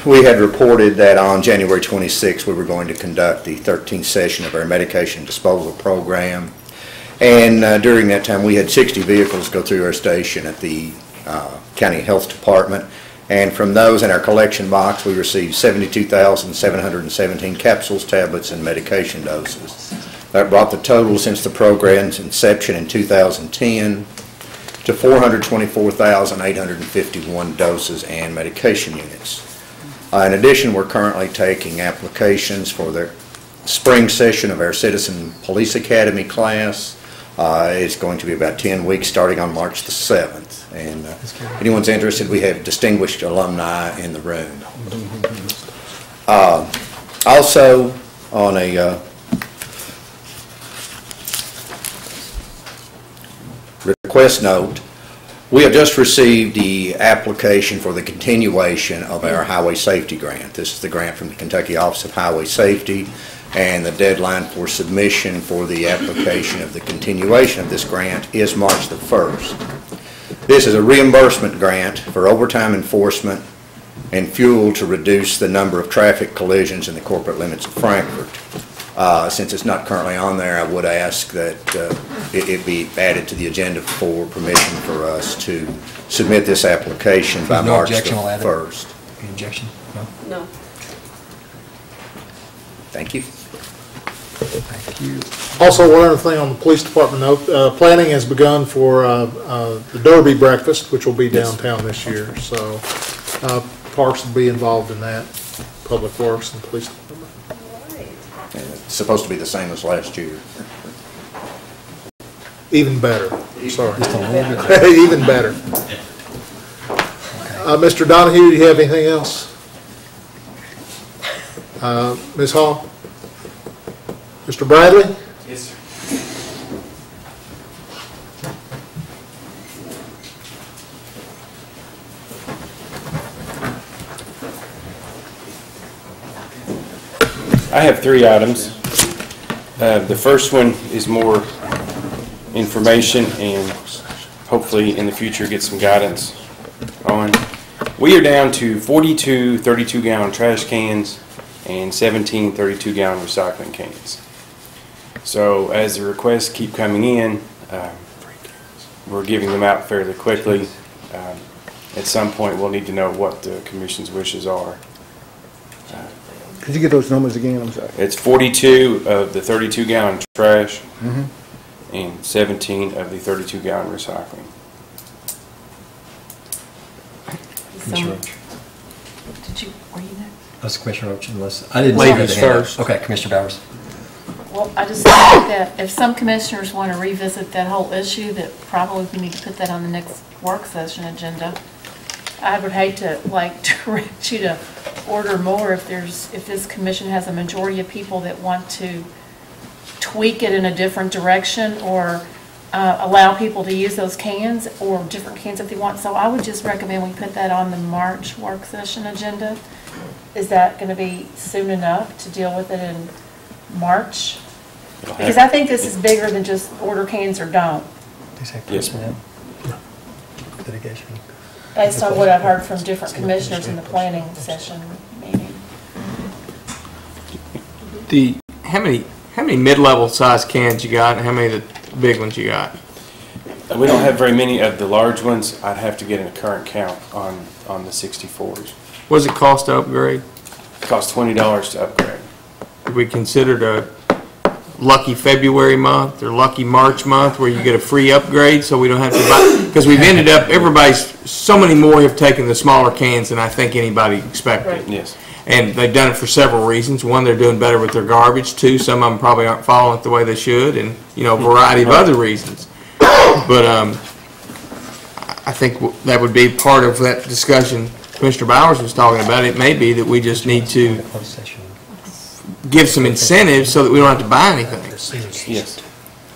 we had reported that on January 26th, we were going to conduct the 13th session of our medication disposal program. And during that time, we had 60 vehicles go through our station at the County Health Department. And from those in our collection box, we received 72,717 capsules, tablets, and medication doses. That brought the total since the program's inception in 2010 to 424,851 doses and medication units. In addition, we're currently taking applications for the spring session of our Citizen Police Academy class. It's going to be about 10 weeks starting on March the 7th. And if anyone's interested, we have distinguished alumni in the room. Also, on a request note, we have just received the application for the continuation of our highway safety grant. This is the grant from the Kentucky Office of Highway Safety, and the deadline for submission for the application of the continuation of this grant is March the 1st. This is a reimbursement grant for overtime enforcement and fuel to reduce the number of traffic collisions in the corporate limits of Frankfort. Since it's not currently on there, I would ask that it be added to the agenda for permission for us to submit this application by March the 1st. Any objection? No? No. Thank you. Thank you. Also, one other thing on the police department note, planning has begun for the Derby breakfast, which will be downtown this year. So Parks will be involved in that, Public Works and Police Department. And it's supposed to be the same as last year. Even better. Sorry. Even better. Mr. Donahue, do you have anything else? Ms. Hall? Mr. Bradley? Yes, sir. I have 3 items. The first one is more information and hopefully in the future get some guidance on. We are down to 42 32-gallon trash cans and 17 32-gallon recycling cans. So as the requests keep coming in, we're giving them out fairly quickly. At some point we'll need to know what the Commission's wishes are. Could you get those numbers again? I'm sorry. It's 42 of the 32-gallon trash and 17 of the 32-gallon recycling. Commissioner Roach. Did you, were you there? That's Commissioner Roach, unless, I didn't. Ladies see her hand up. first. Okay, Commissioner Bowers. Well, I just think that if some commissioners want to revisit that whole issue, that probably we need to put that on the next work session agenda. I would hate to, like, direct you to order more if this commission has a majority of people that want to tweak it in a different direction or allow people to use those cans or different cans if they want. So I would just recommend we put that on the March work session agenda. Is that going to be soon enough to deal with it in March? Because I think this is bigger than just order cans or don't. Yes, ma'am. Litigation. Based on what I've heard from different commissioners in the planning session meeting. How many mid-level size cans you got, and how many of the big ones you got? We don't have very many of the large ones. I'd have to get a current count on the 64s. What does it cost to upgrade? It costs $20 to upgrade. Did we consider a lucky February month or lucky March month where you get a free upgrade so we don't have to buy? Because we've ended up, so many more have taken the smaller cans than I think anybody expected. Right. Yes. And they've done it for several reasons. One, they're doing better with their garbage. Two, some of them probably aren't following it the way they should, and a variety of other reasons. But I think that would be part of that discussion Mr. Bowers was talking about. It may be that we just need to give some incentives so that we don't have to buy anything. Yes.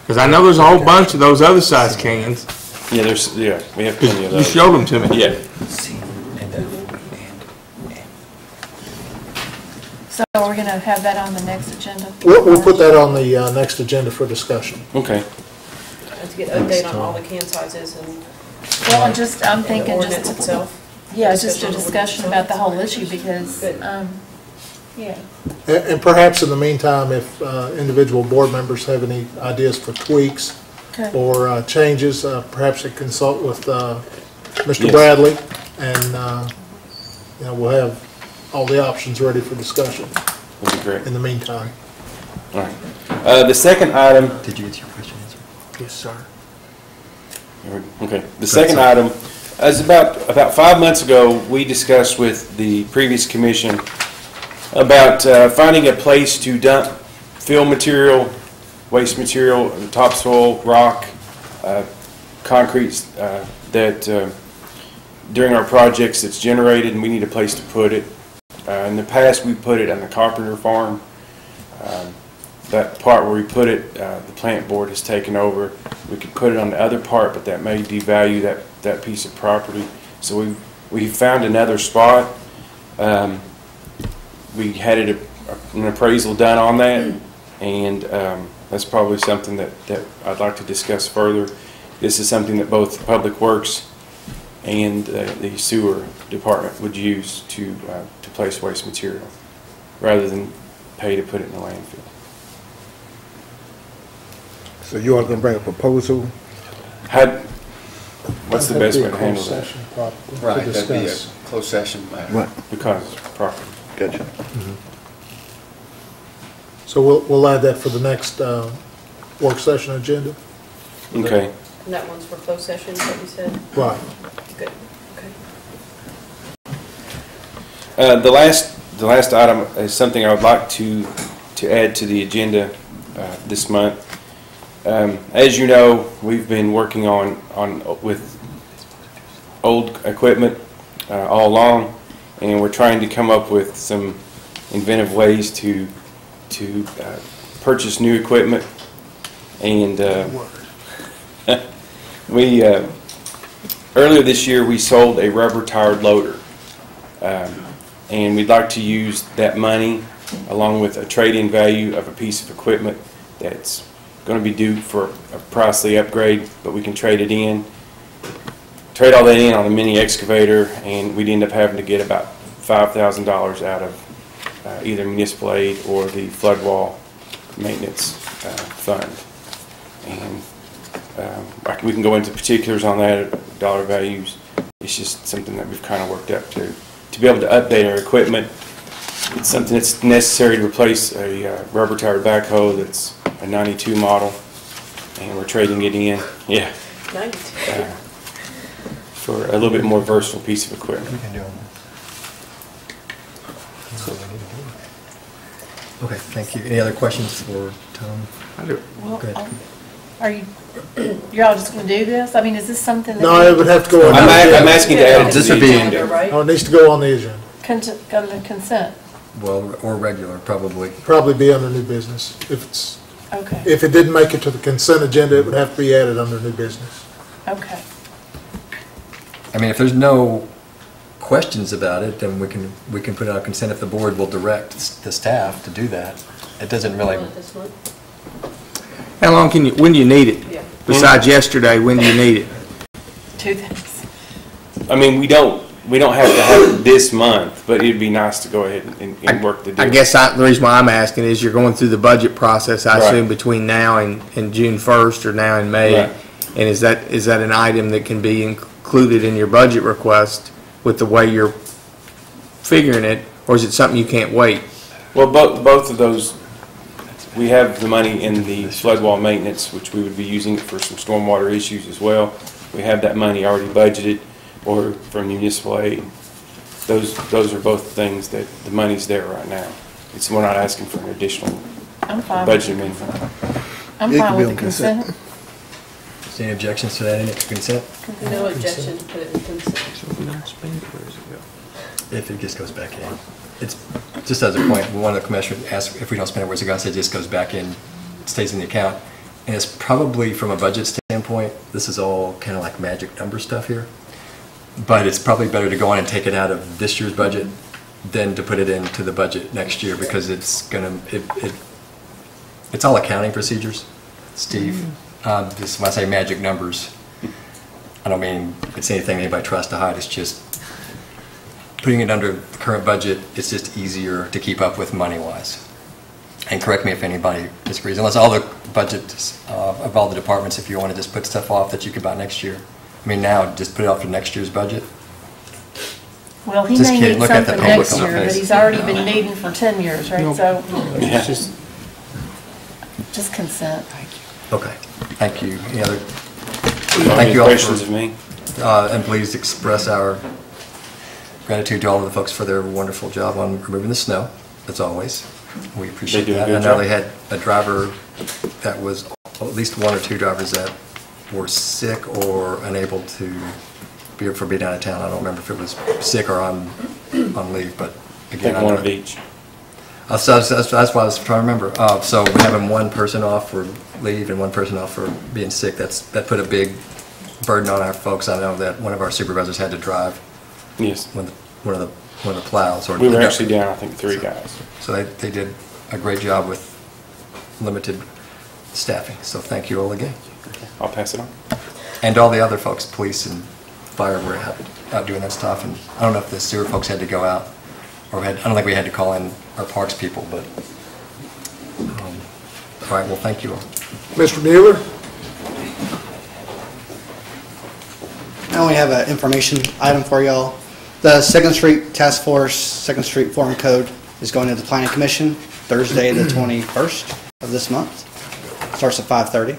Because I know there's a whole bunch of those other size cans. Yeah, we have plenty of those. You showed them to me. Yeah. So we're going to have that on the next agenda? We'll put that on the next agenda for discussion. Okay. To get an update on all the can sizes and. Well, I'm thinking the ordinance just, itself. yeah, just a discussion about the whole issue because, yeah. And perhaps in the meantime, if individual board members have any ideas for tweaks Okay. or changes, perhaps they consult with Mr. Yes. Bradley, and we'll have all the options ready for discussion. That'd be great. In the meantime. All right. The second item. Did you get your question answered? Yes, sir. Okay. The second item is about 5 months ago. We discussed with the previous commission about finding a place to dump fill material, waste material, topsoil, rock, concrete that during our projects that's generated, and we need a place to put it. In the past, we put it on the Carpenter Farm. That part where we put it, the plant board has taken over. We could put it on the other part, but that may devalue that piece of property. So we found another spot. We had an appraisal done on that, and that's probably something that I'd like to discuss further. This is something that both Public Works and the sewer department would use to place waste material, rather than pay to put it in the landfill. So you are going to bring a proposal? What's the best way to handle that? Right, that'd be a closed session matter. Right. Because it's property. Gotcha. So we'll add that for the next work session agenda? Okay. And that one's for closed session, is what you said? Right. Good, okay. The last item is something I would like to add to the agenda this month. As you know, we've been working with old equipment all along, and we're trying to come up with some inventive ways to purchase new equipment. And we earlier this year we sold a rubber-tired loader, and we'd like to use that money along with a trade-in value of a piece of equipment that's going to be due for a pricely upgrade, but we can trade all that in on a mini excavator, and we'd end up having to get about $5,000 out of either municipal aid or the flood wall maintenance fund. And we can go into particulars on that, dollar values. It's just something that we've kind of worked up to be able to update our equipment. It's something that's necessary to replace a rubber-tired backhoe that's a 92 model, and we're trading it in. Yeah. 92. for a little bit more versatile piece of equipment. Okay, thank you. Any other questions for Tom? I do. Well, Go ahead. Are you, you're all just going to do this? I mean, is this something that? No, it would have to go on. I'm the agenda. asking to add it to This the would be- agenda. Right? Oh, it needs to go on the agenda. Go to consent? Well, or regular, probably. Probably be under new business. Okay, If it didn't make it to the consent agenda, it would have to be added under new business. okay. I mean, if there's no questions about it, then we can put it on consent if the board will direct the staff to do that. It doesn't really, Want this one? How long when do you need it? Yeah. Besides yesterday, when do you need it? 2 things. I mean, we don't have to have it this month, but it'd be nice to go ahead and work the deal. I guess the reason why I'm asking is you're going through the budget process, I Right. assume, between now and June 1st or now and May. Right. And is that an item that can be included in your budget request with the way you're figuring it, or is it something you can't wait? Well, both of those, we have the money in the flood wall maintenance, which we would be using it for some stormwater issues as well. We have that money already budgeted, or from municipal aid. Those are both things that the money's there right now. We're not asking for an additional I'm fine. budget amendment. I'm It can fine be with on the consent. is there any objections to that in it, consent? No objection to put it in consent. If it just goes back in. It's, just as a point, one of the commissioners asked if we don't spend it, where's it going? I said it just goes back in, stays in the account. And it's probably, from a budget standpoint, this is all kind of like magic number stuff here. But it's probably better to go on and take it out of this year's budget than to put it into the budget next year, because it's gonna, it's all accounting procedures, Steve. Just when I say magic numbers, I don't mean it's anything anybody tries to hide. It's just putting it under the current budget. It's just easier to keep up with money-wise. And correct me if anybody disagrees, unless all the budgets of all the departments, if you want to just put stuff off that you could buy next year. I mean, now, just put it off for next year's budget. Well, he Just may kidding. need Look at the something public next on the year, but face. he's already been needing for 10 years, right? So, Yeah. just consent. Okay, thank you. Any other? Any Thank you all questions of for, me? and please express our gratitude to all of the folks for their wonderful job on removing the snow, as always. We appreciate They do a that. good I know job. they had a driver that was, at least one or two drivers that were sick or unable to be out of town. I don't remember if it was sick or on leave, but I again. think one know- of each. So that's why I was trying to remember. So we're having one person off for leave and one person off for being sick. That put a big burden on our folks. I know that one of our supervisors had to drive. Yes. One of the plows. Or We were actually down, I think, 3 guys. So they did a great job with limited staffing. So thank you all again. I'll pass it on. And all the other folks, police and fire, were out doing that stuff. And I don't know if the sewer folks had to go out, or I don't think we had to call in our parks people, but, all right, well, thank you all. Mr. Mueller? I only have an information item for y'all. The 2nd Street Task Force, 2nd Street Forum Code is going to the Planning Commission Thursday, the 21st of this month. Starts at 5:30.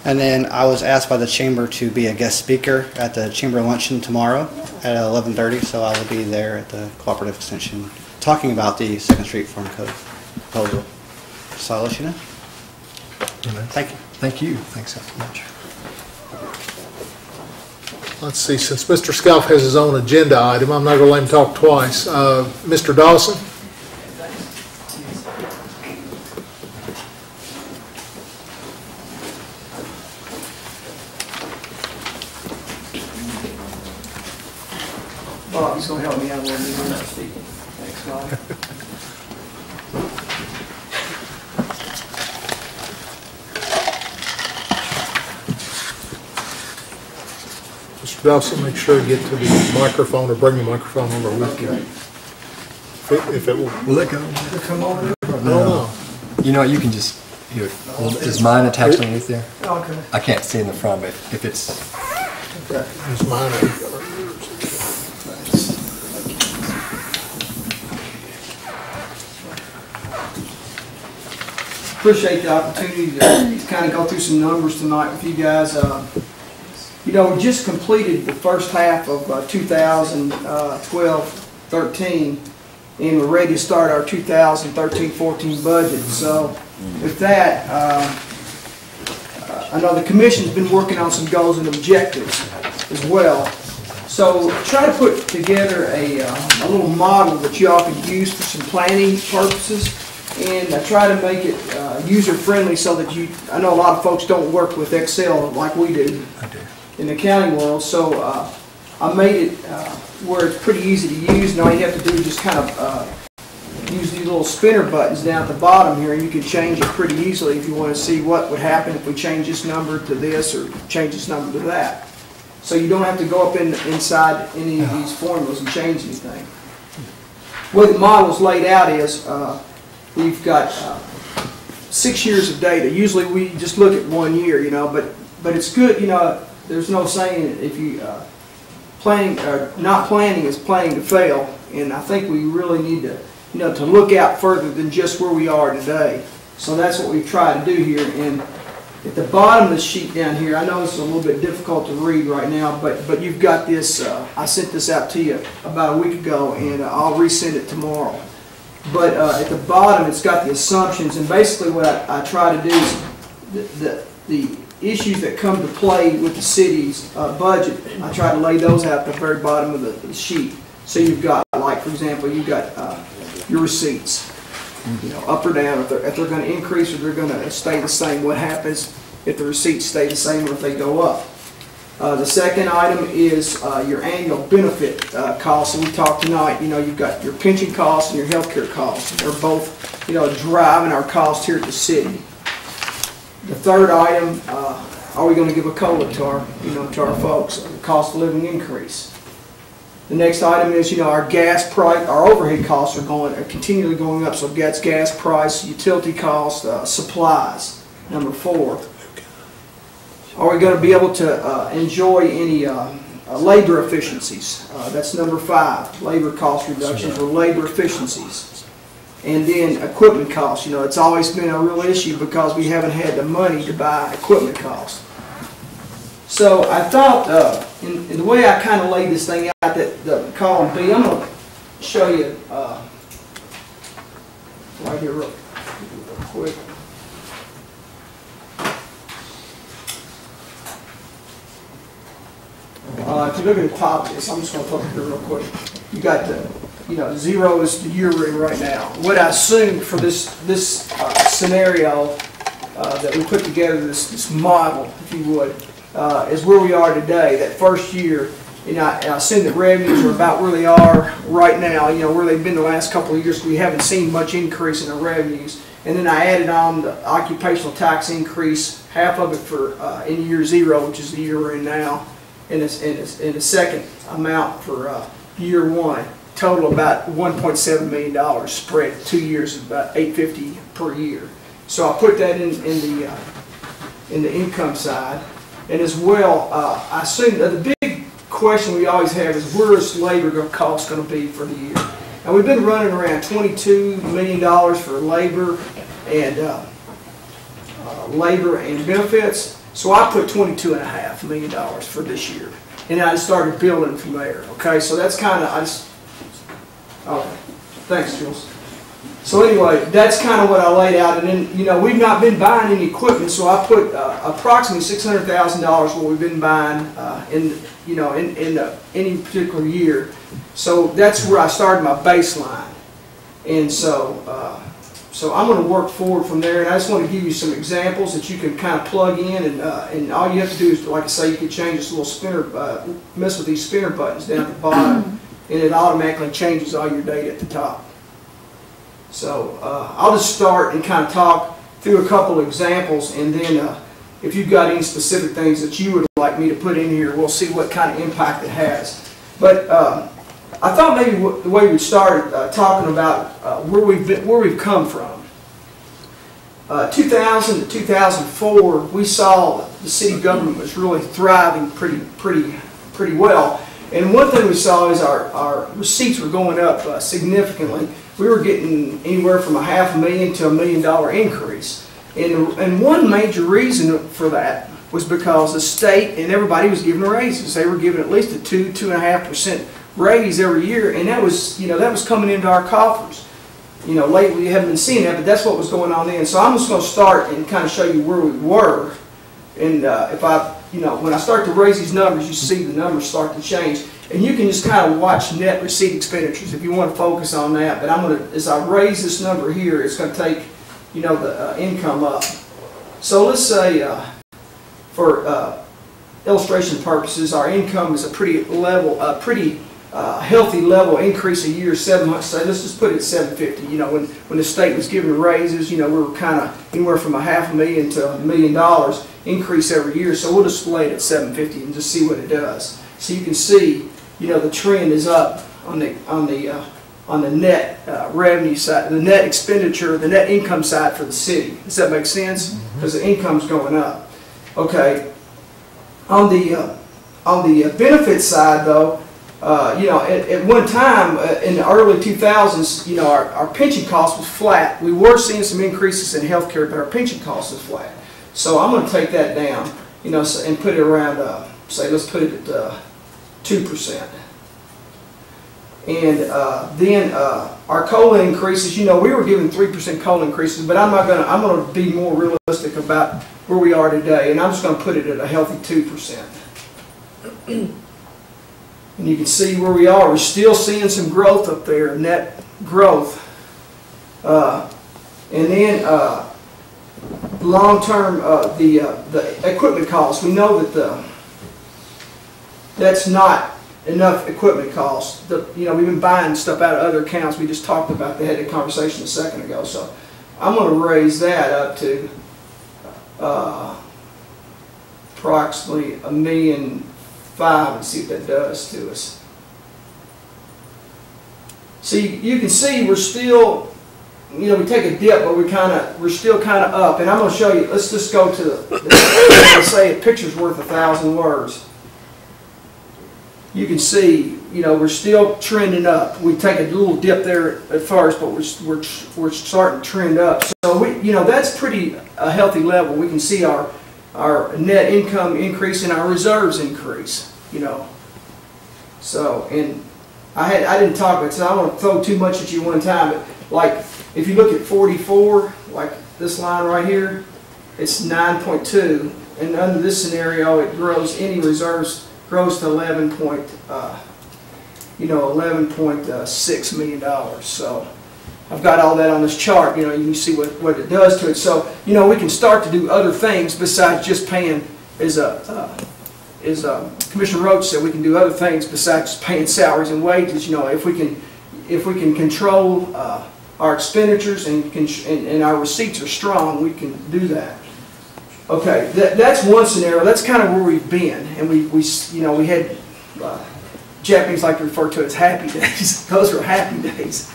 And then I was asked by the Chamber to be a guest speaker at the Chamber Luncheon tomorrow at 11:30, so I will be there at the Cooperative Extension talking about the 2nd Street Forum Code proposal. So I'll let you know. Thank you. Thank you. Thanks so much. Let's see, since Mr. Scalf has his own agenda item, I'm not going to let him talk twice. Mr. Dawson? Bob, he's going to help me out a little bit on that, Steve. Thanks, Bob. Mr. Dawson, make sure you get to the microphone or bring the microphone over with you. If it will. Will it go? Come over there. I don't know. You know what, you can just, here, is mine attached underneath there? Okay. I can't see in the front, but if it's, It's mine. Appreciate the opportunity to kind of go through some numbers tonight with you guys. You know, we just completed the first half of 2012-13, and we're ready to start our 2013-14 budget. So with that, I know the commission's been working on some goals and objectives as well. So try to put together a little model that y'all can use for some planning purposes, and try to make it user-friendly so that I know a lot of folks don't work with Excel like we do in the accounting world, so I made it where it's pretty easy to use, and all you have to do is just kind of use these little spinner buttons down at the bottom here, and you can change it pretty easily if you want to see what would happen if we change this number to this or change this number to that. So you don't have to go up inside any of these formulas and change anything. The way the model is laid out is we've got 6 years of data. Usually we just look at 1 year, you know, but it's good, you know. There's no saying if you not planning is planning to fail, and I think we really need to, you know, to look out further than just where we are today. So that's what we've tried to do here. And at the bottom of the sheet down here, I know it's a little bit difficult to read right now, but you've got this. I sent this out to you about a week ago, and I'll resend it tomorrow. But at the bottom, it's got the assumptions, and basically what I try to do is the issues that come to play with the city's budget, I try to lay those out at the very bottom of the sheet. So you've got, like, for example, you've got your receipts, you know, up or down, if they're going to increase or they're going to stay the same. What happens if the receipts stay the same or if they go up? The second item is your annual benefit costs. And we talked tonight, you know, you've got your pension costs and your health care costs. They're both, you know, driving our costs here at the city. The third item, are we going to give a COLA to our folks, the cost of living increase? The next item is, you know, our gas price, our overhead costs are continually going up. So that's gas price, utility costs, supplies. Number 4. Are we going to be able to enjoy any labor efficiencies? That's number 5. Labor cost reductions or labor efficiencies. And then equipment costs. You know, it's always been a real issue because we haven't had the money to buy equipment costs. So I thought, in the way I kind of laid this thing out, that the column B, I'm going to show you right here real quick. If you look at the top of this, I'm just going to talk here real quick. You got the, you know, 0 is the year we're in right now. What I assumed for this scenario that we put together, this model, if you would, is where we are today. That first year, and I assume that revenues are about where they are right now. You know, where they've been the last couple of years. We haven't seen much increase in our revenues. And then I added on the occupational tax increase, half of it for in year 0, which is the year we're in now, and a second amount for year 1. Total about $1.7 million spread 2 years, about $850 per year. So I put that in the income side, and as well, I assume that the big question we always have is where is labor cost going to be for the year? And we've been running around $22 million for labor and benefits. So I put $22.5 million for this year, and I just started building from there. Okay, so that's kind of okay. Thanks, Jules. So anyway, that's kind of what I laid out, and then, you know, we've not been buying any equipment, so I put approximately $600,000 what we've been buying in any particular year. So that's where I started my baseline, and so I'm going to work forward from there. And I just want to give you some examples that you can kind of plug in, and all you have to do is, like I say, you can change this little spinner, mess with these spinner buttons down at the bottom, and it automatically changes all your data at the top. So I'll just start and kind of talk through a couple of examples, and then if you've got any specific things that you would like me to put in here, we'll see what kind of impact it has. But I thought maybe the way we'd start talking about where we've come from. 2000 to 2004, we saw the city government was really thriving pretty well. And one thing we saw is our receipts were going up significantly. We were getting anywhere from $500,000 to $1 million increase. And one major reason for that was because the state and everybody was giving raises. They were giving at least a 2.5% raise every year, and that was, that was coming into our coffers. Lately you haven't been seeing that, but that's what was going on then. So I'm just going to start and kind of show you where we were. And if I, when I start to raise these numbers, you see the numbers start to change. And you can just kind of watch net receipt expenditures if you want to focus on that. But I'm going to, as I raise this number here, it's going to take, the income up. So let's say, for illustration purposes, our income is a pretty level, healthy level increase a year, 7 months. So let's just put it at 750. When the state was giving raises, we were kind of anywhere from $500,000 to $1 million increase every year. So we'll display it at 750 and just see what it does. So you can see, the trend is up on the net revenue side, the net expenditure, the net income side for the city. Does that make sense? Because the income's going up. Okay. On the benefit side, though, at one time in the early 2000s, our pension cost was flat. We were seeing some increases in health care, but our pension cost was flat. So I'm going to take that down, and put it around, say, let's put it at 2%. And then our COLA increases, we were given 3% COLA increases, but I'm going to be more realistic about where we are today, and I'm just going to put it at a healthy 2%. And you can see where we are. We're still seeing some growth up there, net growth. And then long-term, the equipment costs. We know that that's not enough equipment costs. We've been buying stuff out of other accounts. We just talked about that, had a conversation a second ago. So I'm going to raise that up to approximately $1.5 million and see what that does to us. So you can see we're still, we take a dip, but we're still kind of up. And I'm going to show you. Let's just go to let's say a picture's worth 1,000 words. You can see, we're still trending up. We take a little dip there at first, but we're starting to trend up. So that's pretty a healthy level. We can see our net income increase and our reserves increase. So, and I didn't talk about it, so I don't want to throw too much at you one time. But like, if you look at 44, like this line right here, it's 9.2, and under this scenario, it grows any reserves. Grows to $11.6 million. So I've got all that on this chart. You can see what it does to it. So we can start to do other things besides just paying, as Commissioner Roach said, we can do other things besides just paying salaries and wages. If we can control our expenditures and our receipts are strong, we can do that. Okay, that's one scenario. That's kind of where we've been, and we had Japanese like to refer to it as happy days. Those are happy days.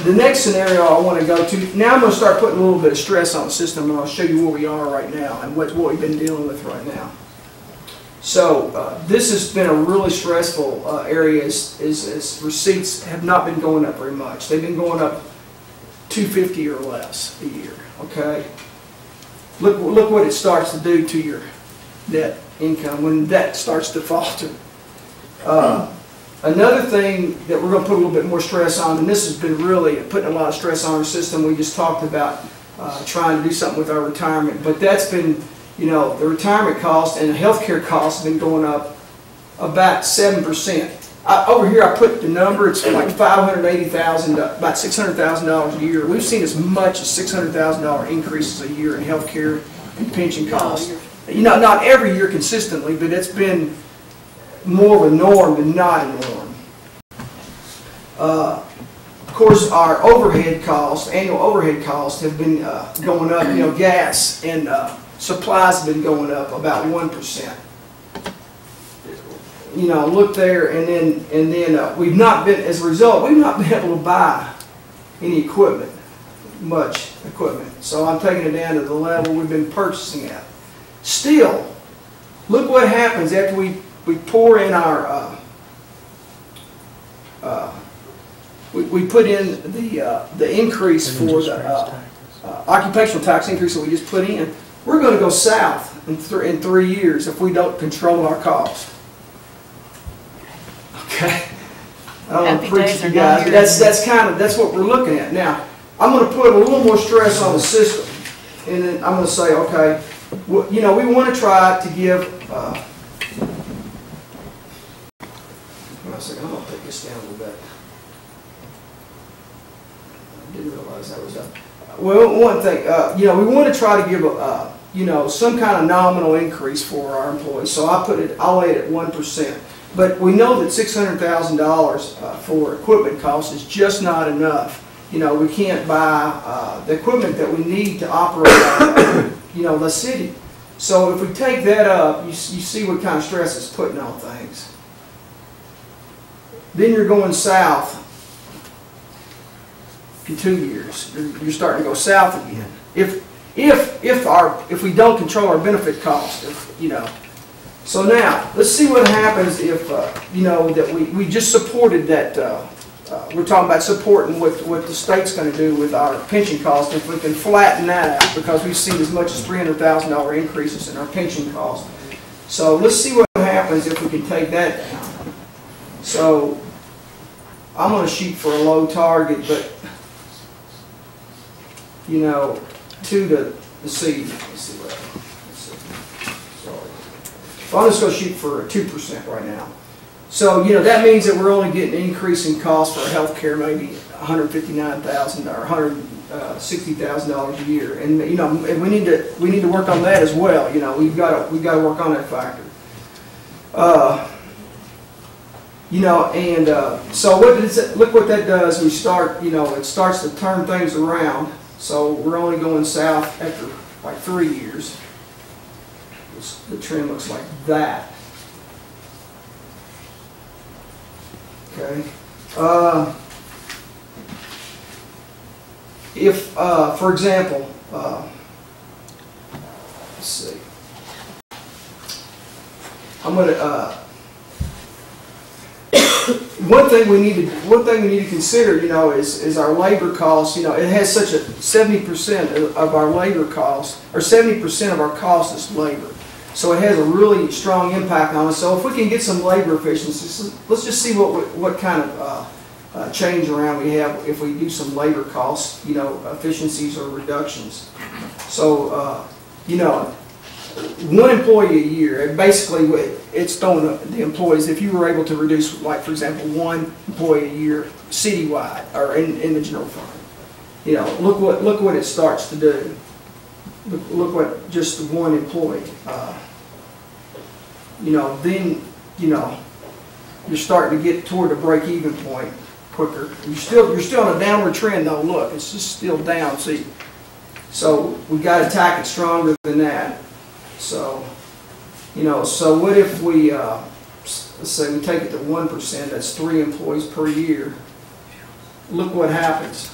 The next scenario I want to go to now, I'm going to start putting a little bit of stress on the system, and I'll show you where we are right now and what we've been dealing with right now. So this has been a really stressful area. As receipts have not been going up very much. They've been going up $250 or less a year. Okay, look what it starts to do to your net income when that starts to falter. Another thing that we're going to put a little bit more stress on, and this has been really putting a lot of stress on our system. We just talked about trying to do something with our retirement, but that's been, the retirement cost and the health care costs have been going up about 7%. Over here I put the number, it's like $580,000, about $600,000 a year. We've seen as much as $600,000 increases a year in health care and pension costs. Not every year consistently, but it's been more of a norm than not a norm. Of course, our overhead costs, annual overhead costs have been going up. Gas and supplies have been going up about 1%. Look there, and then we've not been, as a result, we've not been able to buy any equipment, much equipment. So I'm taking it down to the level we've been purchasing at. Still, look what happens after we pour in our, we put in the increase for the occupational tax increase that we just put in. we're going to go south in 3 years if we don't control our cost. Okay? I don't want to preach to you guys, but that's what we're looking at. Now, I'm going to put a little more stress on the system, and then I'm going to say, okay, well, you know, we want to try to give, hold on a second, I'm going to take this down a little bit. I didn't realize that was up. Well, one thing, you know, we want to try to give you know, some kind of nominal increase for our employees. So I'll lay it at 1%. But we know that $600,000 for equipment costs is just not enough. You know, we can't buy the equipment that we need to operate, you know, the city. So if we take that up, you see what kind of stress it's putting on things. Then you're going south in 2 years. You're starting to go south again. If we don't control our benefit cost, you know. So now, let's see what happens if, you know, that we just supported that, we're talking about supporting what the state's going to do with our pension cost. If we can flatten that out, because we've seen as much as $300,000 increases in our pension cost. So let's see what happens if we can take that down. So I'm going to shoot for a low target, but, you know, to the C. Let's see what. So I'm just going to shoot for 2% right now. So, you know, that means that we're only getting an increase in cost for health care, maybe $159,000 or $160,000 a year. And, you know, and we need to work on that as well. You know, we've got to work on that factor. You know, and so look what that does. We start, you know, it starts to turn things around. So we're only going south after like 3 years. The trend looks like that. Okay. If, for example, let's see. I'm going to. One thing we need to consider, you know, is our labor costs. You know, it has such a 70% of our labor costs, or 70% of our cost is labor. So it has a really strong impact on us. So if we can get some labor efficiencies, let's just see what kind of change around we have if we do some labor costs, you know, efficiencies or reductions. So, you know, one employee a year, basically it's throwing the employees, if you were able to reduce, like, for example, one employee a year citywide or in the general fund, you know, look what it starts to do. Look what just one employee, you know, then, you know, you're starting to get toward a break-even point quicker. You're still on a downward trend though. Look, it's just still down. See, so we got to attack it stronger than that. So, you know, so what if we, let's say we take it to 1%? That's 3 employees per year. Look what happens.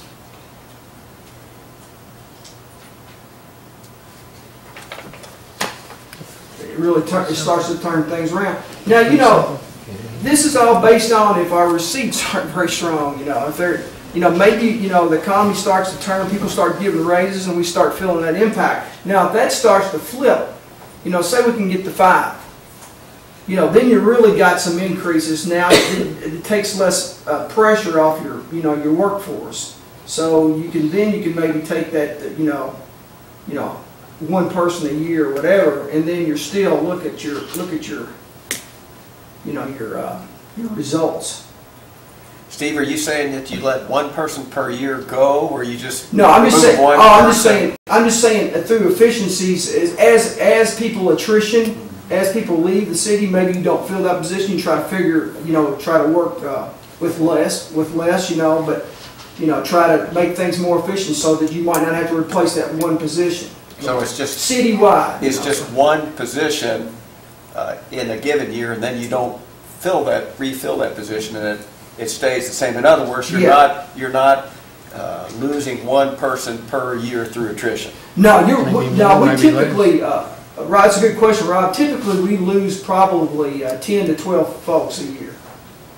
It really it starts to turn things around. Now, you know, this is all based on if our receipts aren't very strong. You know, if they're, you know, maybe, you know, the economy starts to turn, people start giving raises, and we start feeling that impact. Now, if that starts to flip, you know, say we can get to 5, you know, then you really got some increases. Now it takes less pressure off your, you know, your workforce. So you can maybe take that, you know, one person a year or whatever, and then you're still look at your you know, your results. Steve, are you saying that you let one person per year go, or you just no? I'm just saying. I'm just saying through efficiencies, as people attrition, as people leave the city, maybe you don't fill that position. You try to figure, you know, try to work with less, you know, but you know, try to make things more efficient so that you might not have to replace that one position. So it's just citywide. It's just one position in a given year, and then you don't refill that position, and it stays the same. In other words, you're not losing one person per year through attrition. No, we typically, Rod, it's a good question, Rob. Typically, we lose probably 10 to 12 folks a year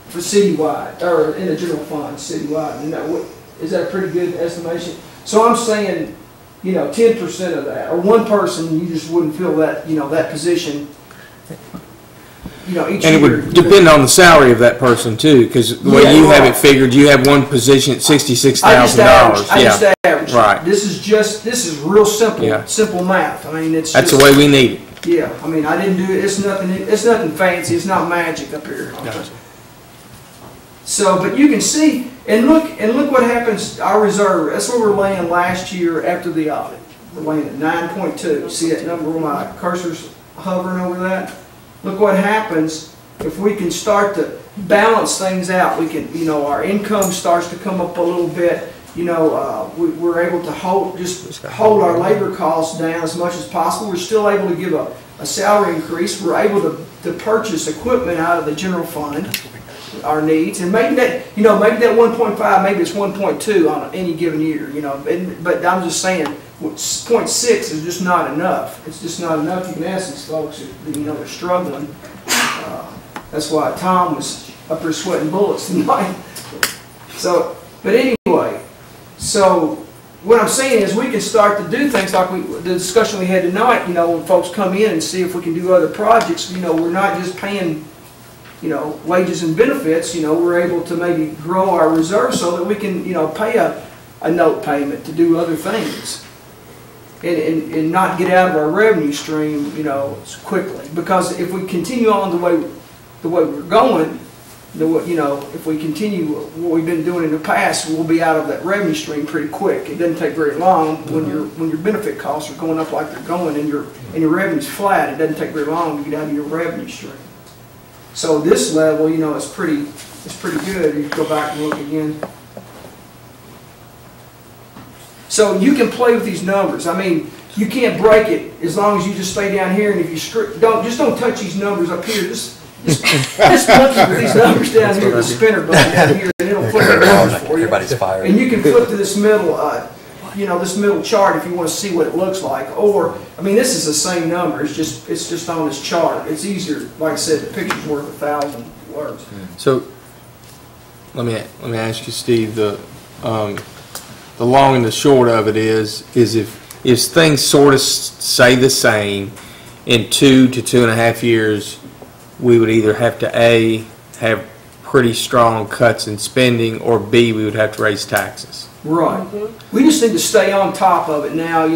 for citywide, or in the general fund citywide. Is that a pretty good estimation? So I'm saying, 10% of that, or one person, you just wouldn't fill that, that position, each year. And it would depend on the salary of that person too, because the way you have it figured, you have one position at $66,000. I just average. Right. This is real simple math. I mean, that's the way we need it. Yeah, I mean, I didn't do it, it's nothing fancy, it's not magic up here. Gotcha. So, but you can see, and look what happens, our reserve, that's where we're laying last year after the audit. We're laying at 9.2. You see that number where my cursor's hovering over that? Look what happens if we can start to balance things out. We can, our income starts to come up a little bit. We're able to hold our labor costs down as much as possible. We're still able to give a salary increase. We're able to purchase equipment out of the general fund, our needs, and maybe that 1.5, maybe it's 1.2 on any given year. But I'm just saying, 0.6 is just not enough. It's just not enough. You can ask these folks, they're struggling. That's why Tom was up there sweating bullets tonight. So, but anyway. So what I'm saying is we can start to do things like the discussion we had tonight, when folks come in and see if we can do other projects, we're not just paying, wages and benefits, we're able to maybe grow our reserves so that we can, pay a note payment to do other things and not get out of our revenue stream, quickly. Because if we continue on the way we're going, if we continue what we've been doing in the past, we'll be out of that revenue stream pretty quick. It doesn't take very long when your benefit costs are going up like they're going and your revenue's flat. It doesn't take very long to get out of your revenue stream. So this level, it's pretty good. You go back and look again. So you can play with these numbers. I mean, you can't break it as long as you just stay down here. And if you don't touch these numbers up here. Just monkey with these numbers down here, the spinner button down here, and it'll flip it over for you. Everybody's fired. And you can flip to this middle, this middle chart if you want to see what it looks like. Or, I mean, this is the same number. It's just on this chart. It's easier. Like I said, the picture's worth 1,000 words. So, let me ask you, Steve. The long and the short of it is if things sort of stay the same in 2 to 2.5 years, we would either have to A, have pretty strong cuts in spending, or B, we would have to raise taxes. Right. We just need to stay on top of it now.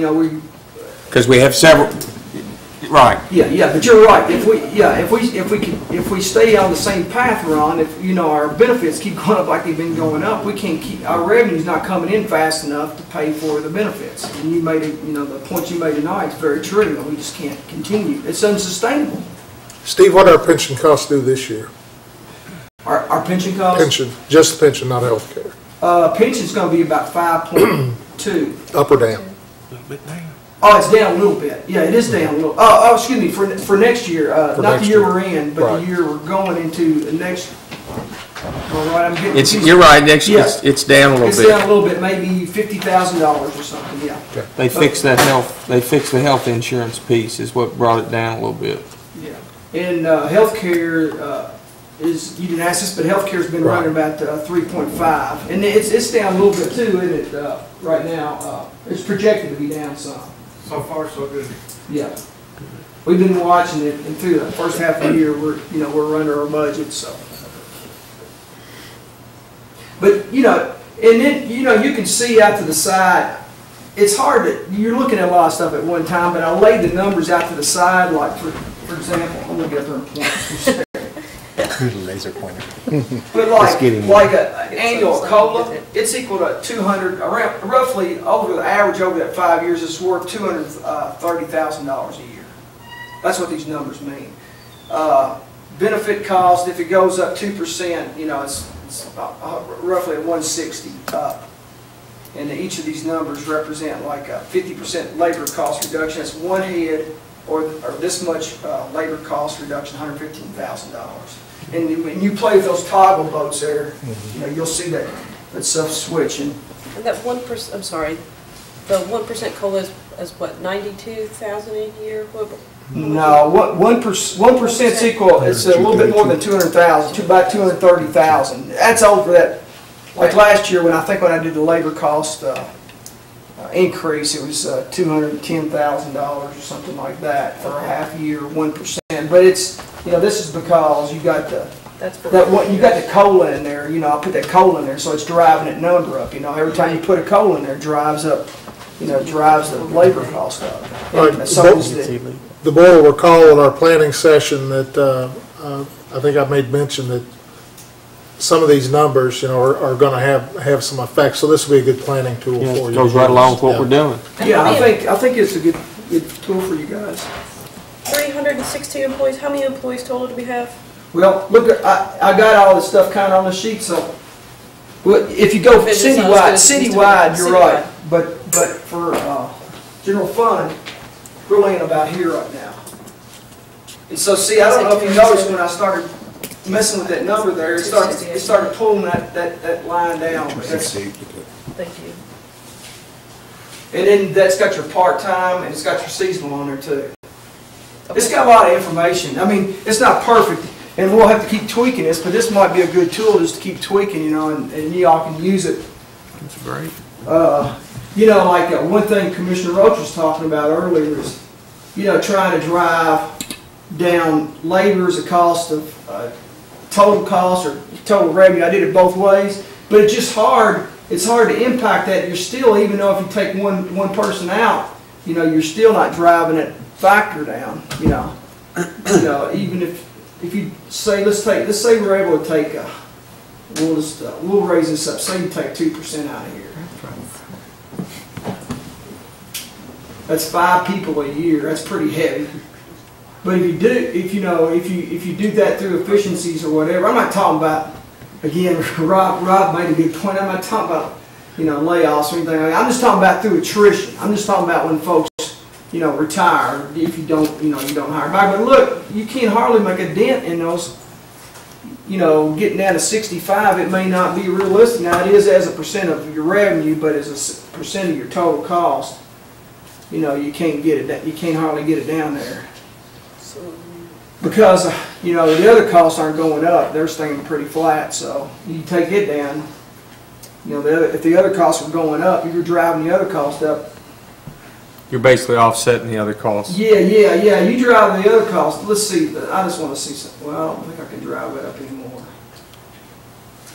Because we have several. Right. Yeah. But you're right. If we stay on the same path we're on, if our benefits keep going up like they've been going up, we can't keep our revenue's not coming in fast enough to pay for the benefits. And you made it. The point you made tonight is very true. We just can't continue. It's unsustainable. Steve, what do our pension costs do this year? Our pension costs? Pension, just the pension, not health care. Pension's going to be about 5.2. Up or down? A little bit down. Oh, it's down a little bit. Yeah, it is down a little. Excuse me, for next year, not the year we're in, but the year we're going into the next. All right, you're right. Next year, it's down a little bit. It's down a little bit, maybe $50,000 or something. Yeah. Okay. They fixed that health. They fixed the health insurance piece. Is what brought it down a little bit. Yeah. And healthcare is, you didn't ask this, but healthcare's been running about 3.5, and it's down a little bit too, isn't it? Right now, it's projected to be down some. So far, so good. Yeah. We've been watching it, and through the first half of the year, we're under our budget. So, but and then you can see out to the side. It's hard you're looking at a lot of stuff at one time, but I laid the numbers out to the side, like for example, I'm gonna get there and point. Laser pointer. But like an annual COLA, it's equal to 200, around roughly over the average over that 5 years, it's worth $230,000 a year. That's what these numbers mean. Benefit cost, if it goes up 2%, it's roughly at 160 up. And each of these numbers represent like a 50% labor cost reduction. That's one head, or this much labor cost reduction, $115,000. And when you play with those toggle boats there, you'll see that stuff switching. And that 1%, I'm sorry, the 1% COLA is what, 92,000 a year? No, 1% is equal. It's a little bit more than 200,000, about 230,000. That's over that. Like last year when I did the labor cost increase. It was $210,000 or something like that for a half year, 1%. But it's, this is because you got the you got the COLA in there. I put that COLA in there, so it's driving that number up. Every time you put a COLA in there, it drives up, drives the labor cost up. And so is the board will recall at our planning session that I think I made mention that some of these numbers, are going to have some effects. So this will be a good planning tool for you. Goes right along with what we're doing. Yeah, I think it's a good tool for you guys. 360 employees. How many employees total do we have? Well, look, I got all this stuff kind of on the sheet. So, if you go citywide, you're right. But for general fund, we're laying about here right now. And so, see, I don't know if you noticed when I started messing with that number there, it started pulling that line down. Thank you. And then that's got your part-time and it's got your seasonal on there too. It's got a lot of information. I mean, it's not perfect, and we'll have to keep tweaking this, but this might be a good tool just to keep tweaking, and y'all can use it. That's great. Like one thing Commissioner Roach was talking about earlier is, trying to drive down labor as a cost of total cost or total revenue. I did it both ways, but it's just hard. It's hard to impact that. You're still, even though if you take one person out, you're still not driving it factor down. Even if you say let's say we're able to take we'll raise this up. Say you take 2% out of here. That's 5 people a year. That's pretty heavy. But if you do that through efficiencies or whatever, I'm not talking about, again, Rob made a good point. I'm not talking about layoffs or anything like that. I'm just talking about through attrition. I'm just talking about when folks retire, if you don't hire back. But look, you can't hardly make a dent in those, getting down to 65. It may not be realistic. Now, it is as a percent of your revenue, but as a percent of your total cost, you can't get it. You can't hardly get it down there. Because, the other costs aren't going up. They're staying pretty flat. So you take it down, if the other costs were going up, you're driving the other cost up. You're basically offsetting the other costs. Yeah. You drive the other cost. Let's see. I just want to see something. Well, I don't think I can drive it up anymore.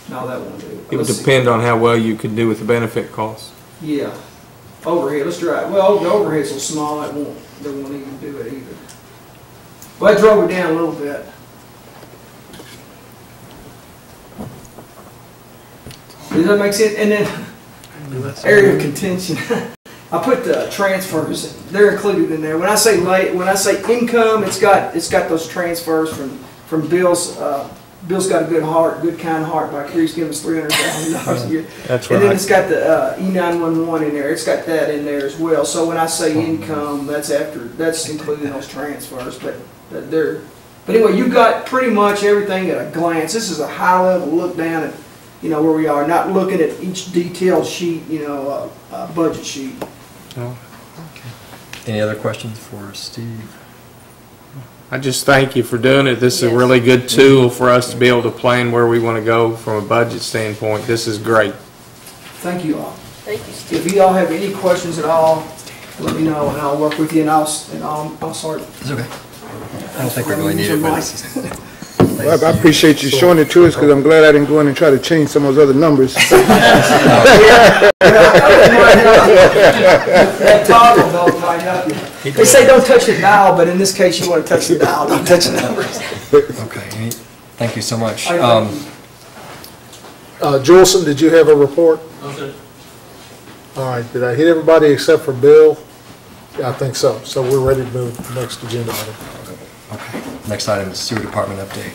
No, that won't do. It would depend on how well you could do with the benefit costs. Yeah. Overhead. Let's drive. Well, the overhead's so small they won't even do it either. Well, I drove it down a little bit. Does that make sense? And then area of contention. I put the transfers. They're included in there. When I say income, it's got those transfers from Bill's. Bill's got a good heart, good kind heart. By He's giving us $300,000 a year. That's right. And then it's got the E911 in there. It's got that in there as well. So when I say income, that's including those transfers. But anyway, you've got pretty much everything at a glance. This is a high level look down at where we are, not looking at each detailed sheet, budget sheet. Oh, okay. Any other questions for Steve? I just thank you for doing it. This is a really good tool for us to be able to plan where we want to go from a budget standpoint. This is great. Thank you all. Thank you, Steve. If you all have any questions at all, let me know and I'll work with you and I'll sort. It's okay. I don't think we really need it, but Well, I appreciate you showing it to us because I'm glad I didn't go in and try to change some of those other numbers. That toggle belt might help you. They say don't touch the dial, but in this case you want to touch the dial, don't touch the numbers. Okay, thank you so much. Juleson, did you have a report? No, sir. All right, did I hit everybody except for Bill? Yeah, I think so. So we're ready to move to the next agenda item. Okay, next item is sewer department update.